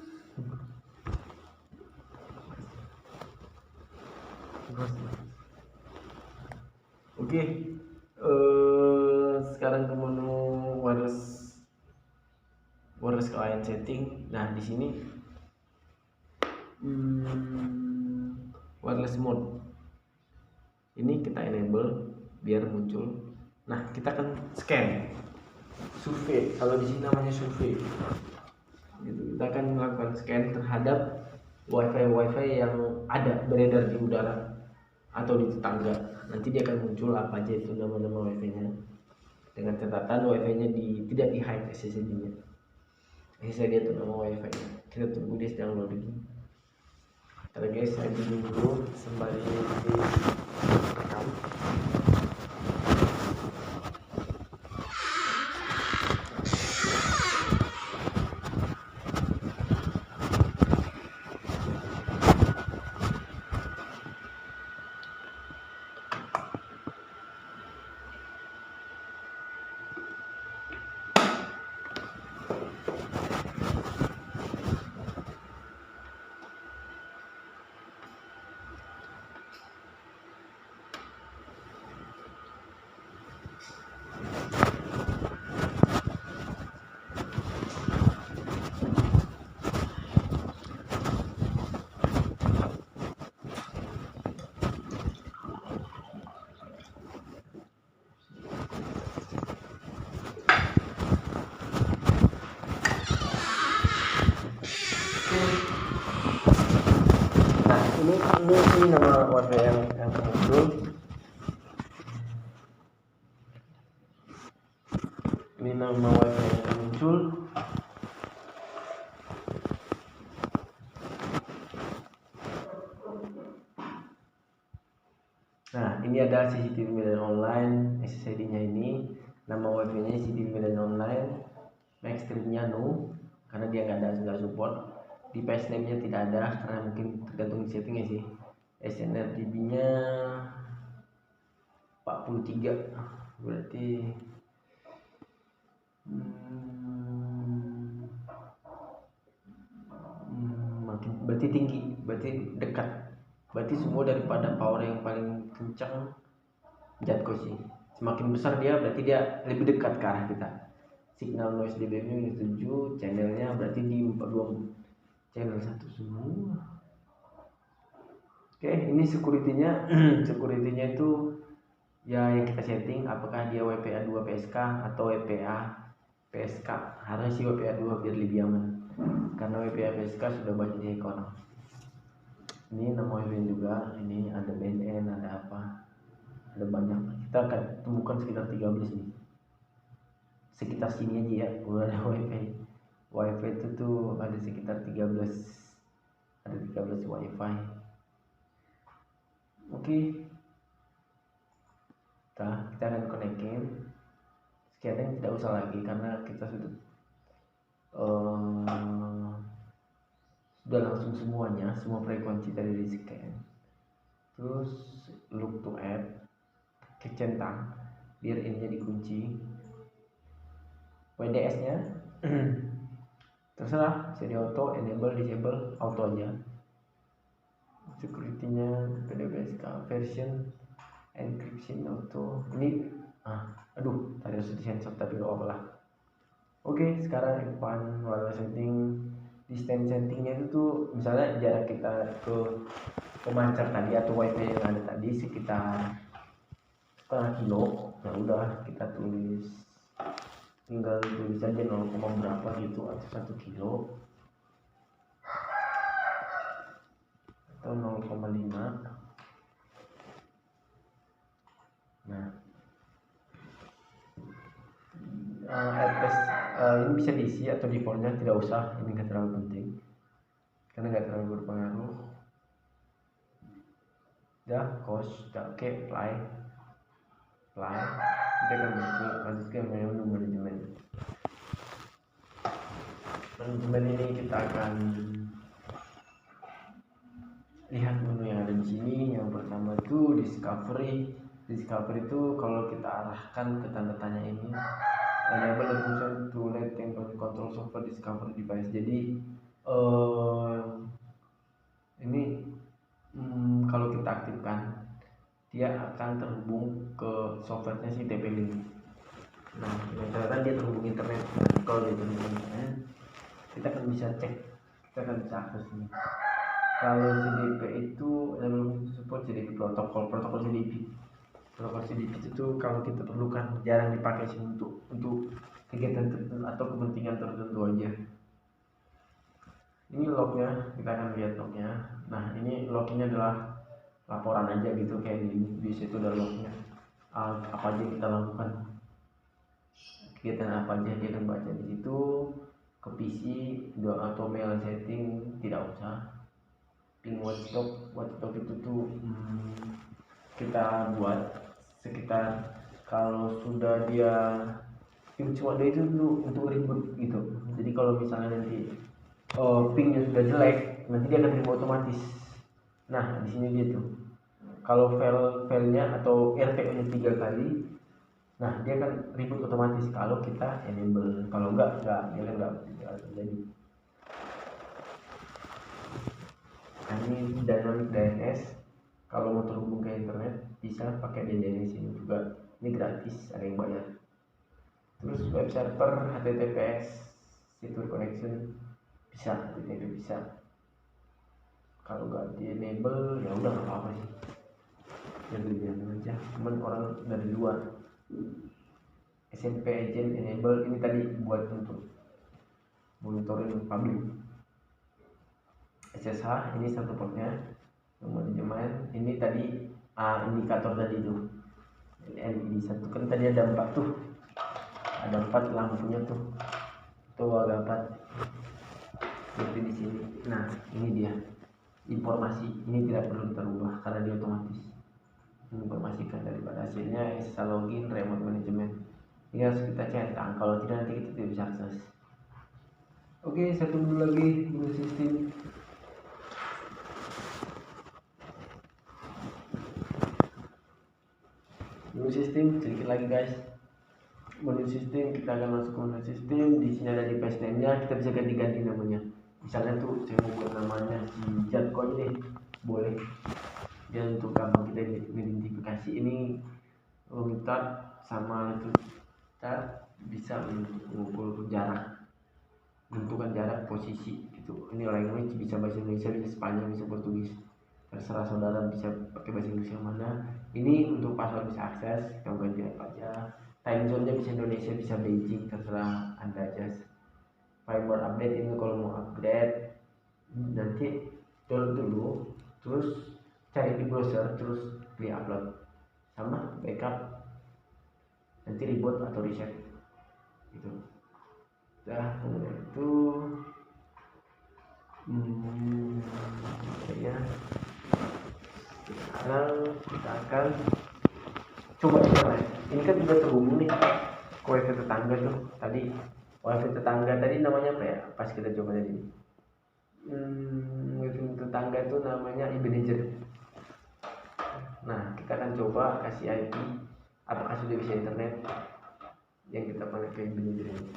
Oke, sekarang ke menu wireless client setting. Nah, di sini wireless mode ini kita enable biar muncul. Nah, kita akan scan survei. Kalau di sini namanya survei gitu. Kita akan melakukan scan terhadap wifi yang ada beredar di udara atau di tetangga. Nanti dia akan muncul apa aja itu nama-nama wifi-nya, dengan catatan wifi-nya tidak di hide SSID-nya. SSID itu nama wifi-nya. Kita tunggu dia sedang loading. Ntar guys, saya bikin dulu sembari direkam. Ini nama wifi yang muncul. Ini nama wifi yang muncul. Nah, ini ada CCTV Medan Online, SSID-nya ini, nama wifi-nya CCTV Medan Online, Maxstream-nya no, karena dia nggak support. Di patch name-nya tidak ada karena mungkin tergantung settingnya sih. SNRDB-nya 43, berarti berarti tinggi, berarti dekat, berarti semua daripada power yang paling kencang jadko sih. Semakin besar dia berarti dia lebih dekat ke arah kita. Signal noise dBm-nya 7, channelnya berarti di 42 channel 1 semua. Oke, ini security-nya. Security-nya itu ya yang kita setting, apakah dia WPA2 PSK atau WPA PSK. Harusnya sih WPA2 biar lebih aman, karena WPA PSK sudah banyak dihack orang. Ini nama WPA juga, ini ada BNN, ada apa, ada banyak. Kita akan temukan sekitar 13 nih, sekitar sini aja ya udah ada wifi itu tuh ada sekitar 13, ada 13 wifi. Oke, kita akan connectin. Sekian, tidak usah lagi karena kita sudah langsung semuanya, semua frekuensi tadi di scan. Terus look to add, klik centang biar ininya dikunci. WDS nya terserah, bisa di auto, enable, disable, auto aja. Security nya PDBSK version encryption auto. Ini tadi harus disensor tapi gak apa lah. Oke, sekarang Irfan wireless setting. Distance settingnya itu tuh misalnya jarak kita ke pemancar tadi atau wifi yang ada tadi sekitar setengah kilo. Nah udah kita tinggal tulis aja 0, berapa gitu atau 1 kilo. atau 0,5. Nah, AirPress ini bisa diisi atau defaultnya tidak usah, ini nggak terlalu penting karena nggak terlalu berpengaruh. Udah, close, udah, oke, play. Kita akan lanjut ke menu manajemen. Manajemen ini kita akan lihat menu yang ada di sini. Yang pertama itu discovery. Discovery itu kalau kita arahkan ke tanda tanya ini, enable the function to let and control software discovery device. Jadi ini kalau kita aktifkan, dia akan terhubung ke softwarenya si TP-Link. Nah, misalkan dia terhubung internet. Kalau dia terhubung internet, kita akan bisa cek, kita akan bisa akses ini. Kalau CDP itu support CDP protokol CDP. Protokol CDP itu kalau kita perlukan, jarang dipakai sih untuk kegiatan tertentu atau kepentingan tertentu aja. Ini lognya, kita akan lihat lognya. Nah, ini lognya adalah laporan aja gitu, kayak di situ ada lognya. Apa aja kita lakukan, kegiatan apa aja dia akan baca di situ. Ke PC atau mail setting tidak usah. Ping watchdog itu tuh kita buat sekitar, kalau sudah dia cuma dia itu untuk ribut gitu. Jadi kalau misalnya nanti pingnya sudah jelek, nanti dia akan ribut otomatis. Nah, di sini dia tuh kalau filenya atau RTO-nya 3 kali, nah dia akan ribut otomatis kalau kita enable. Kalau enggak dia kan enggak terjadi. Nah, ini dynamic DNS. Kalau mau terhubung ke internet bisa pakai DNS ini juga, ini gratis, ada yang bayar. Terus web server HTTPS secure connection bisa, HTTP bisa. Kalau nggak di enable ya udah nggak apa-apa sih, yang dibiarin aja. Cuman orang dari luar. SMP agent enable ini tadi buat untuk monitoring publik. SSH ini satu portnya. Manajemen ini tadi indikator tadi itu LED satu, kan tadi ada 4 tuh, ada 4 lampunya tuh ada 4 seperti di sini. Nah, ini dia informasi, ini tidak perlu kita rubah karena dia otomatis menginformasikan daripada hasilnya. SSH login, remote management ini harus kita centang, kalau tidak nanti kita tidak bisa akses. Oke, satu dulu lagi, menu sistem. Menu sistem sedikit lagi guys. Menu sistem, kita akan masuk ke menu sistem. Di sini ada device name-nya, kita bisa ganti-ganti namanya. Misalnya tuh saya mau buat namanya si Jatcoin deh, boleh. Dan untuk gampang kita identifikasi, ini limited sama itu kita bisa mengukur jarak, menentukan jarak posisi gitu. Ini language bisa bahasa Indonesia, bisa Spanyol, bisa Portugis, terserah saudara bisa pakai bahasa Inggris yang mana. Ini untuk password bisa akses, kita ganti apa aja. Time zone-nya bisa Indonesia, bisa Beijing, terserah anda aja. Firmware update ini kalau mau upgrade, nanti download dulu, terus cari di browser, terus klik upload, sama backup, nanti reboot atau reset gitu. Dah itu ya. Sekarang kita akan coba internet. Ini kan udah terhubung nih ke wifi tetangga tuh tadi. Wifi tetangga tadi namanya apa ya? Pas kita coba tadi. Wifi tetangga itu namanya Ebenezer. Nah, kita akan coba kasih IP. Apakah sudah bisa internet yang kita pakai ke Ebenezer ini?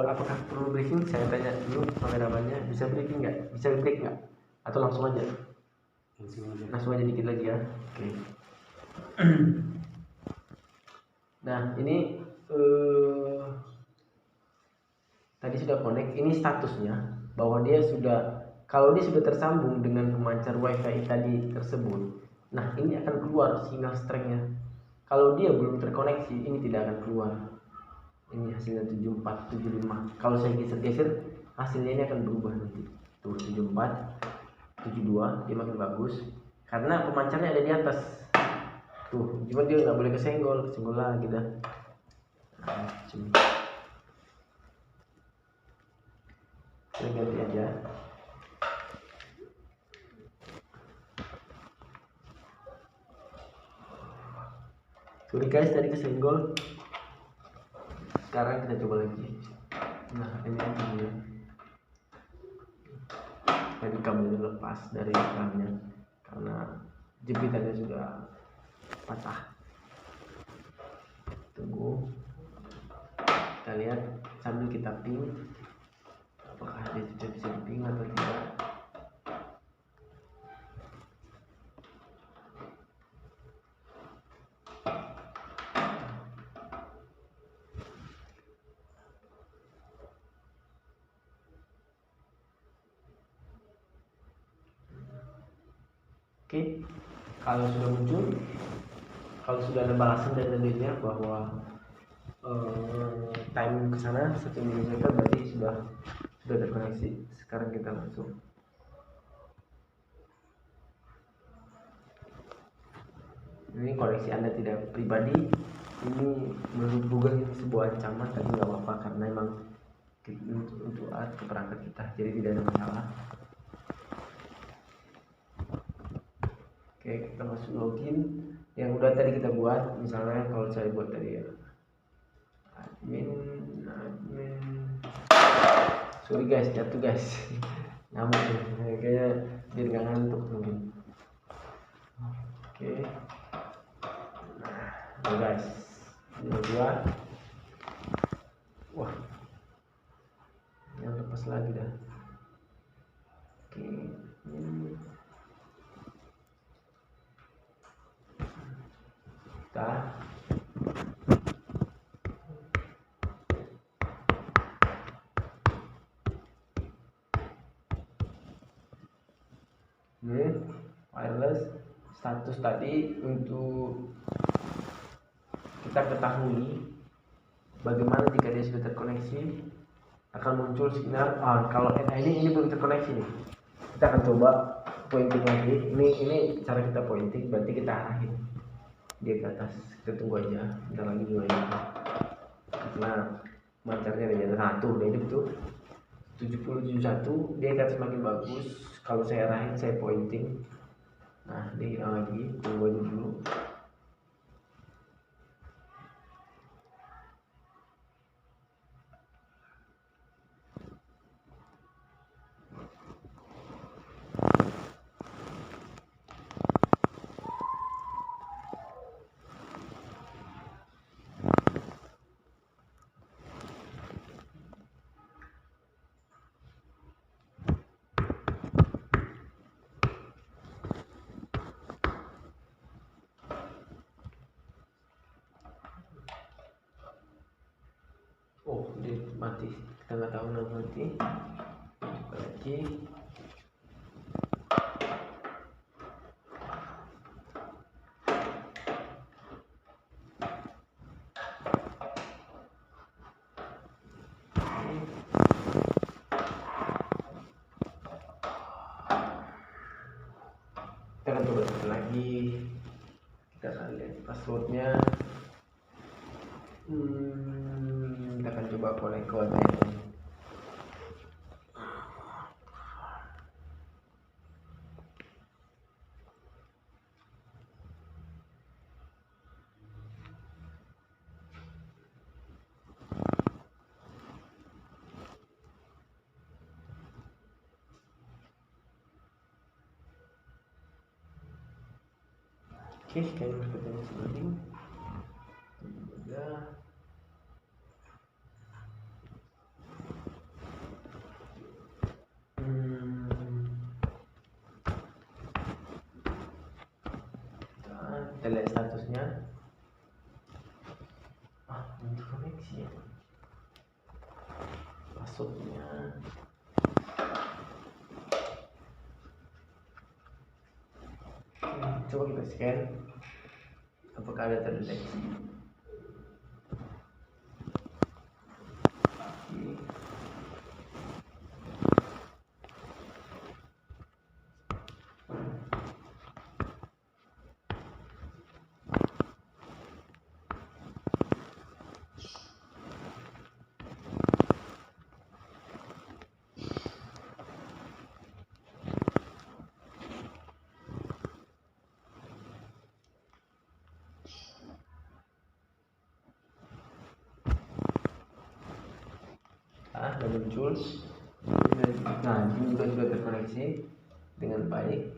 Apakah perlu briefing? Saya tanya dulu kameramannya, bisa briefing nggak? Bisa break nggak? Atau langsung aja? Langsung aja dikit lagi ya. Oke. Nah, ini tadi sudah connect. Ini statusnya bahwa dia sudah, kalau dia sudah tersambung dengan pemancar wifi tadi tersebut, nah ini akan keluar sinyal strength-nya. Kalau dia belum terkoneksi, ini tidak akan keluar. Ini hasilnya 7475. Kalau saya geser-geser, hasilnya ini akan berubah nanti. Tuh 74, 72 dia makin bagus karena pemancarnya ada di atas. Tuh, cuma dia nggak boleh kesenggol lagi dah. Kita ganti aja. Sorry guys, tadi kesenggol. Sekarang kita coba lagi. Nah, ini dia. Tadi kabelnya lepas dari ekrannya karena jepitannya sudah patah. Tunggu, kita lihat sambil kita ping apakah dia sudah bisa diping atau tidak. Oke, kalau sudah muncul, kalau sudah ada balasan dari tadinya bahwa time ke sana 1 milimeter berarti sudah terkoneksi. Sekarang kita masuk. Ini koneksi Anda tidak pribadi. Ini menurut Google ini sebuah ancaman, tapi nggak apa-apa karena emang untuk alat ke perangkat kita, jadi tidak ada masalah. Oke, kita masuk login yang udah tadi kita buat. Misalnya kalau saya buat tadi ya admin sorry guys, jatuh guys. Ngamuk nih kayaknya biar gak ngantuk mungkin. Oke, nah guys, ini buat. Wah, yang lepas lagi dah. Oke, ini kita wireless status tadi untuk kita ketahui bagaimana jika dia sudah terkoneksi akan muncul sinyal. Kalau ini belum terkoneksi nih, kita akan coba pointing lagi. Ini cara kita pointing, berarti kita arahin dia ke atas. Kita tunggu aja, bentar lagi juga ini karena mancarnya ada jatuh satu, udah hidup tuh 7071, dia akan semakin bagus kalau saya arahin, saya pointing. Nah, dia hilang lagi, tunggu aja dulu. Oh, dia mati, kita nggak tahu kenapa mati. Coba lagi. Kita akan coba lagi. Kita akan lihat passwordnya. Kita akan coba connect ke WiFi. Oke, kayaknya sepertinya sebelum udah. Kita lihat statusnya. Ini koneksi ya. Passwordnya. Coba kita scan apakah ada terdeteksi. ada muncul. Nah, ini juga sudah terkoneksi dengan baik.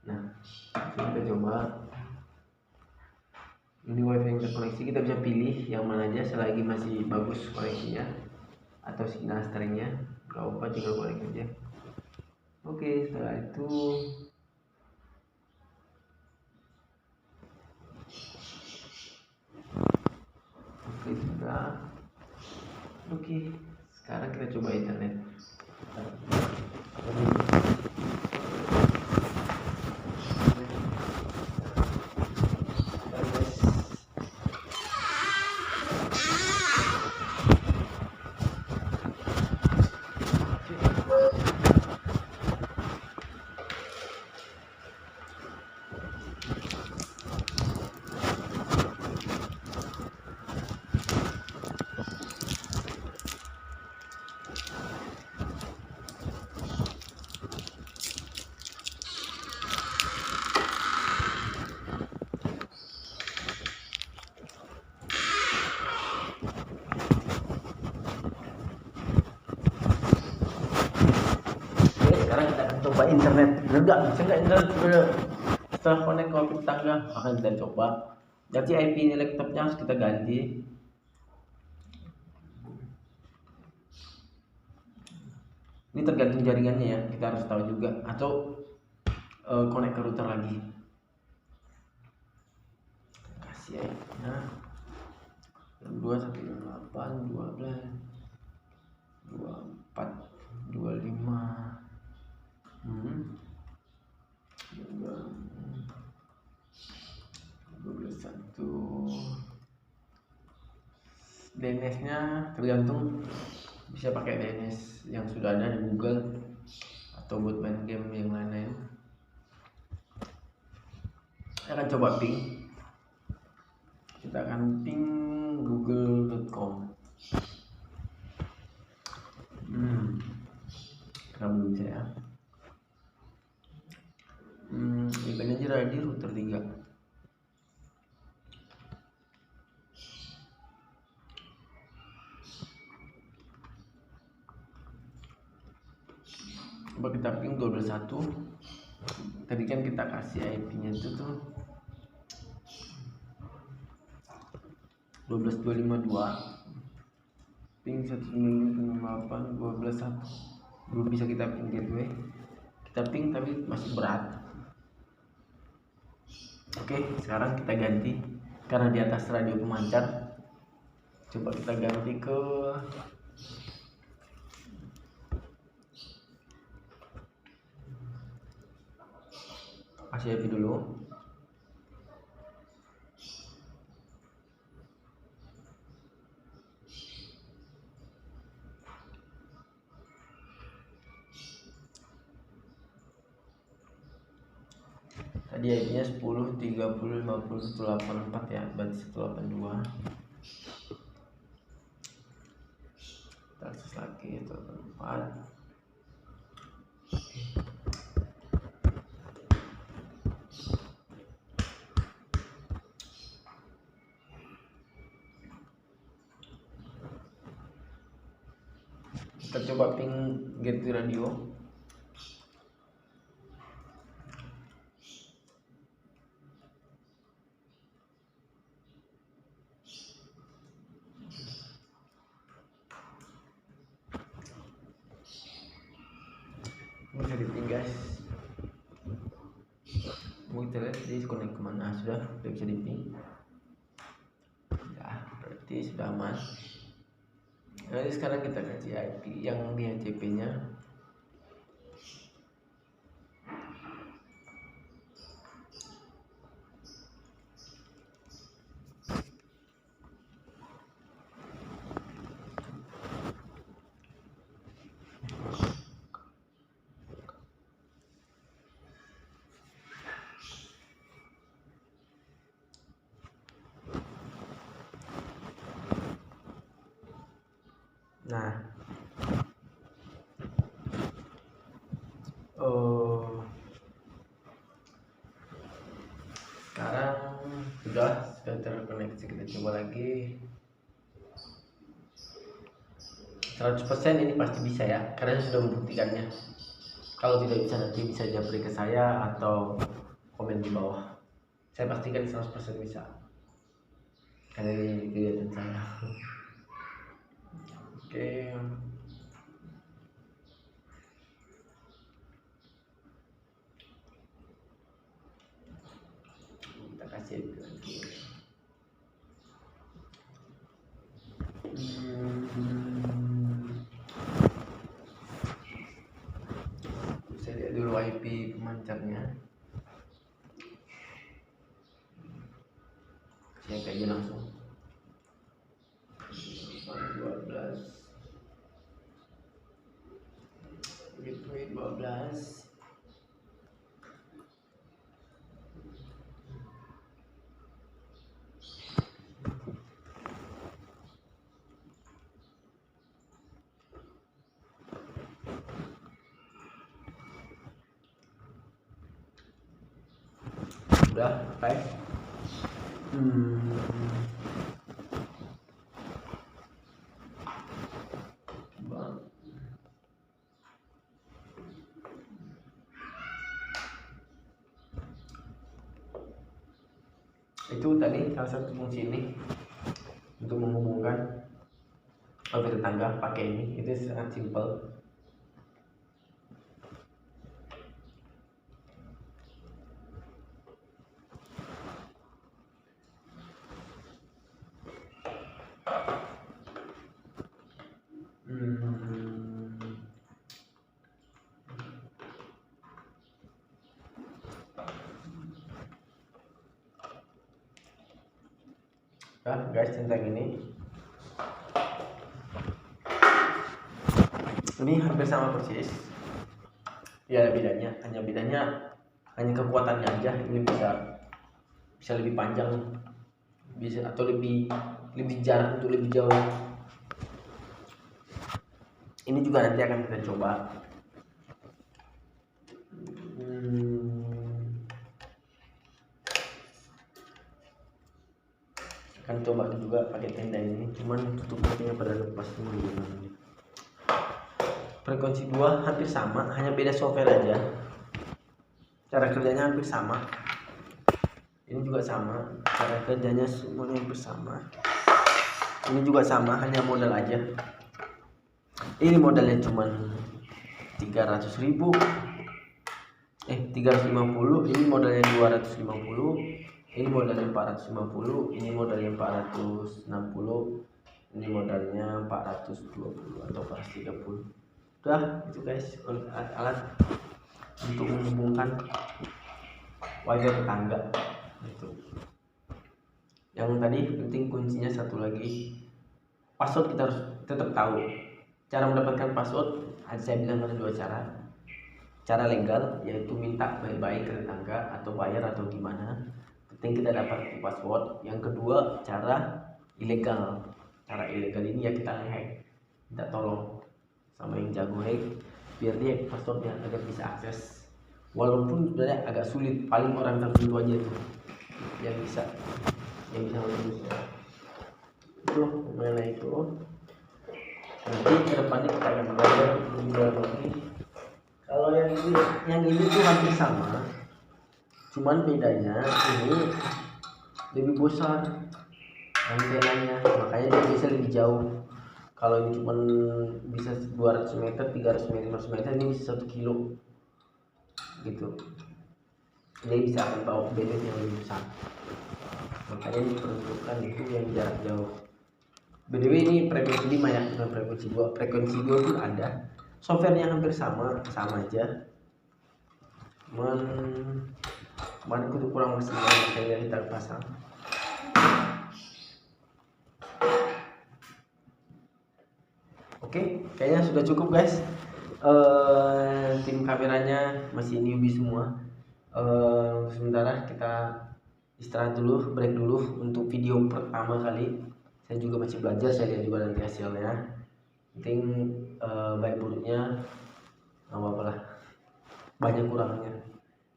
Nah, kita coba. Ini wifi yang terkoneksi, kita bisa pilih yang mana aja selagi masih bagus koneksinya atau signal strengthnya, gak apa tinggal connect aja. Oke, setelah itu sudah. Oke, sekarang kita coba internet. Sekarang kita akan coba internet. Bener nggak? Bisa nggak internet? Bener. Setelah connect ke wifi tetangga, akan kita coba. Jadi IP ini laptopnya harus kita ganti. Ini tergantung jaringannya ya, kita harus tahu juga. Atau connect ke router lagi. Kasih IP-nya 2158 12 24 25 DNS nya tergantung, bisa pakai DNS yang sudah ada di Google atau buat main game yang lain-lain. Saya akan coba ping, kita akan ping google.com. Karena belum bisa ya. Ini aja ready router 3. Coba kita ping 12.1. Tadi kan kita kasih IP-nya itu tuh 12.252. Ping 198 12.1. Belum bisa kita ping gateway. Kita ping tapi masih berat. Oke, sekarang kita ganti karena di atas radio pemancar. Coba kita ganti ke kasih IP dulu. Tadi IP-nya 10 30 50 184 ya, berarti 182. Kita akses lagi 184. Kita coba ping gateway radio. Bisa diping guys. Mau kita lihat dia connect kemana. Sudah bisa diping ya, berarti sudah aman. Jadi sekarang kita kasih IP yang di HCP nya. Nah, sekarang sudah terkoneksi. Kita coba lagi. Kita 100% ini pasti bisa ya, karena saya sudah membuktikannya. Kalau tidak bisa nanti bisa japri ke saya atau komen di bawah. Saya pastikan 100% bisa, karena ini kegiatan saya. Oke. Kita kasih lagi. Saya lihat dulu IP pemancarnya. Saya kayak langsung 12 12. Udah pakai. Itu tadi salah satu fungsi ini untuk menghubungkan tetangga pakai ini. Itu sangat simpel. Nah guys, tentang ini hampir sama persis ya, ada bedanya, hanya kekuatannya aja. Ini bisa lebih panjang, bisa atau lebih jarak untuk lebih jauh. Ini juga nanti akan kita coba. Akan coba juga pakai tenda ini, cuman tutupnya pada lepas semua gimana. Frekuensi 2 hampir sama, hanya beda software aja. Cara kerjanya hampir sama. Ini juga sama, cara kerjanya semuanya hampir sama. Ini juga sama, hanya modal aja. Ini modalnya cuman 300.000. 350. Ini modalnya 250. Ini modalnya 450, ini modalnya 460, ini modalnya 420 atau 430. Udah, itu guys, alat untuk menghubungkan wifi tetangga. Itu. Yang tadi penting kuncinya satu lagi, password kita harus tetap tahu. Cara mendapatkan password, saya bilang ada 2 cara. Cara legal, yaitu minta baik-baik ke tetangga atau bayar atau gimana. Penting kita dapat password. Yang kedua, cara ilegal. Cara ilegal ini ya kita hack, minta tolong sama yang jago hack biar dia passwordnya agar bisa akses, walaupun sebenarnya agak sulit. Paling orang tertentu aja tuh yang bisa menembusnya. Itu mengenai itu. Nanti kedepannya kita akan belajar lagi. Kalau yang ini tuh hampir sama, cuman bedanya ini lebih besar antenanya, makanya dia bisa lebih jauh. Kalau ini cuman bisa 200 meter, 300 meter, 500 meter, ini bisa 1 kilo gitu. Dia bisa akan bawa bebek yang lebih besar, makanya diperuntukkan itu yang jarak jauh. BTW ini frekuensi 5 ya, bukan frekuensi 2. Frekuensi 2 pun ada, softwarenya hampir sama aja. Kemarin itu kurang maksimal, makanya kita pasang. Oke, kayaknya sudah cukup guys. Tim kameranya masih newbie semua. Sementara kita istirahat dulu, break dulu untuk video pertama kali. Saya juga masih belajar, saya lihat juga nanti hasilnya. Penting baik buruknya apa lah, banyak kurangnya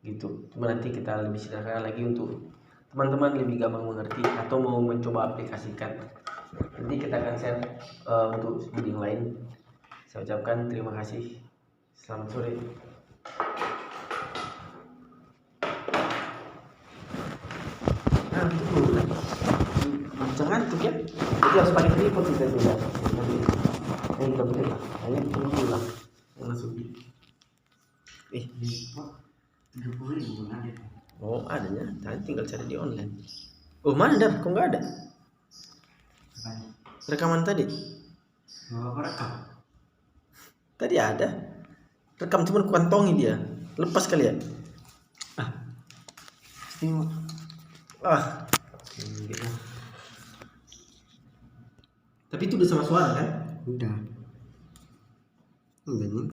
gitu. Cuma nanti kita lebih sederhana lagi untuk teman-teman lebih gampang mengerti atau mau mencoba aplikasikan. Nanti kita akan share untuk video yang lain. Saya ucapkan terima kasih. Selamat sore. Jangan tuh ya. Jadi harus pakai tripod kita juga. Ini kita beli lah. Ini tunggu lah. Masuk. 30.000 ada. Oh adanya. Tadi tinggal cari di online. Oh mana Dar? Kok nggak ada? Rekaman tadi? Apa rekam? Tadi ada. Rekam cuman kuantongi dia. Lepas kali ya? Gitu. Tapi itu udah sama suara kan? Udah.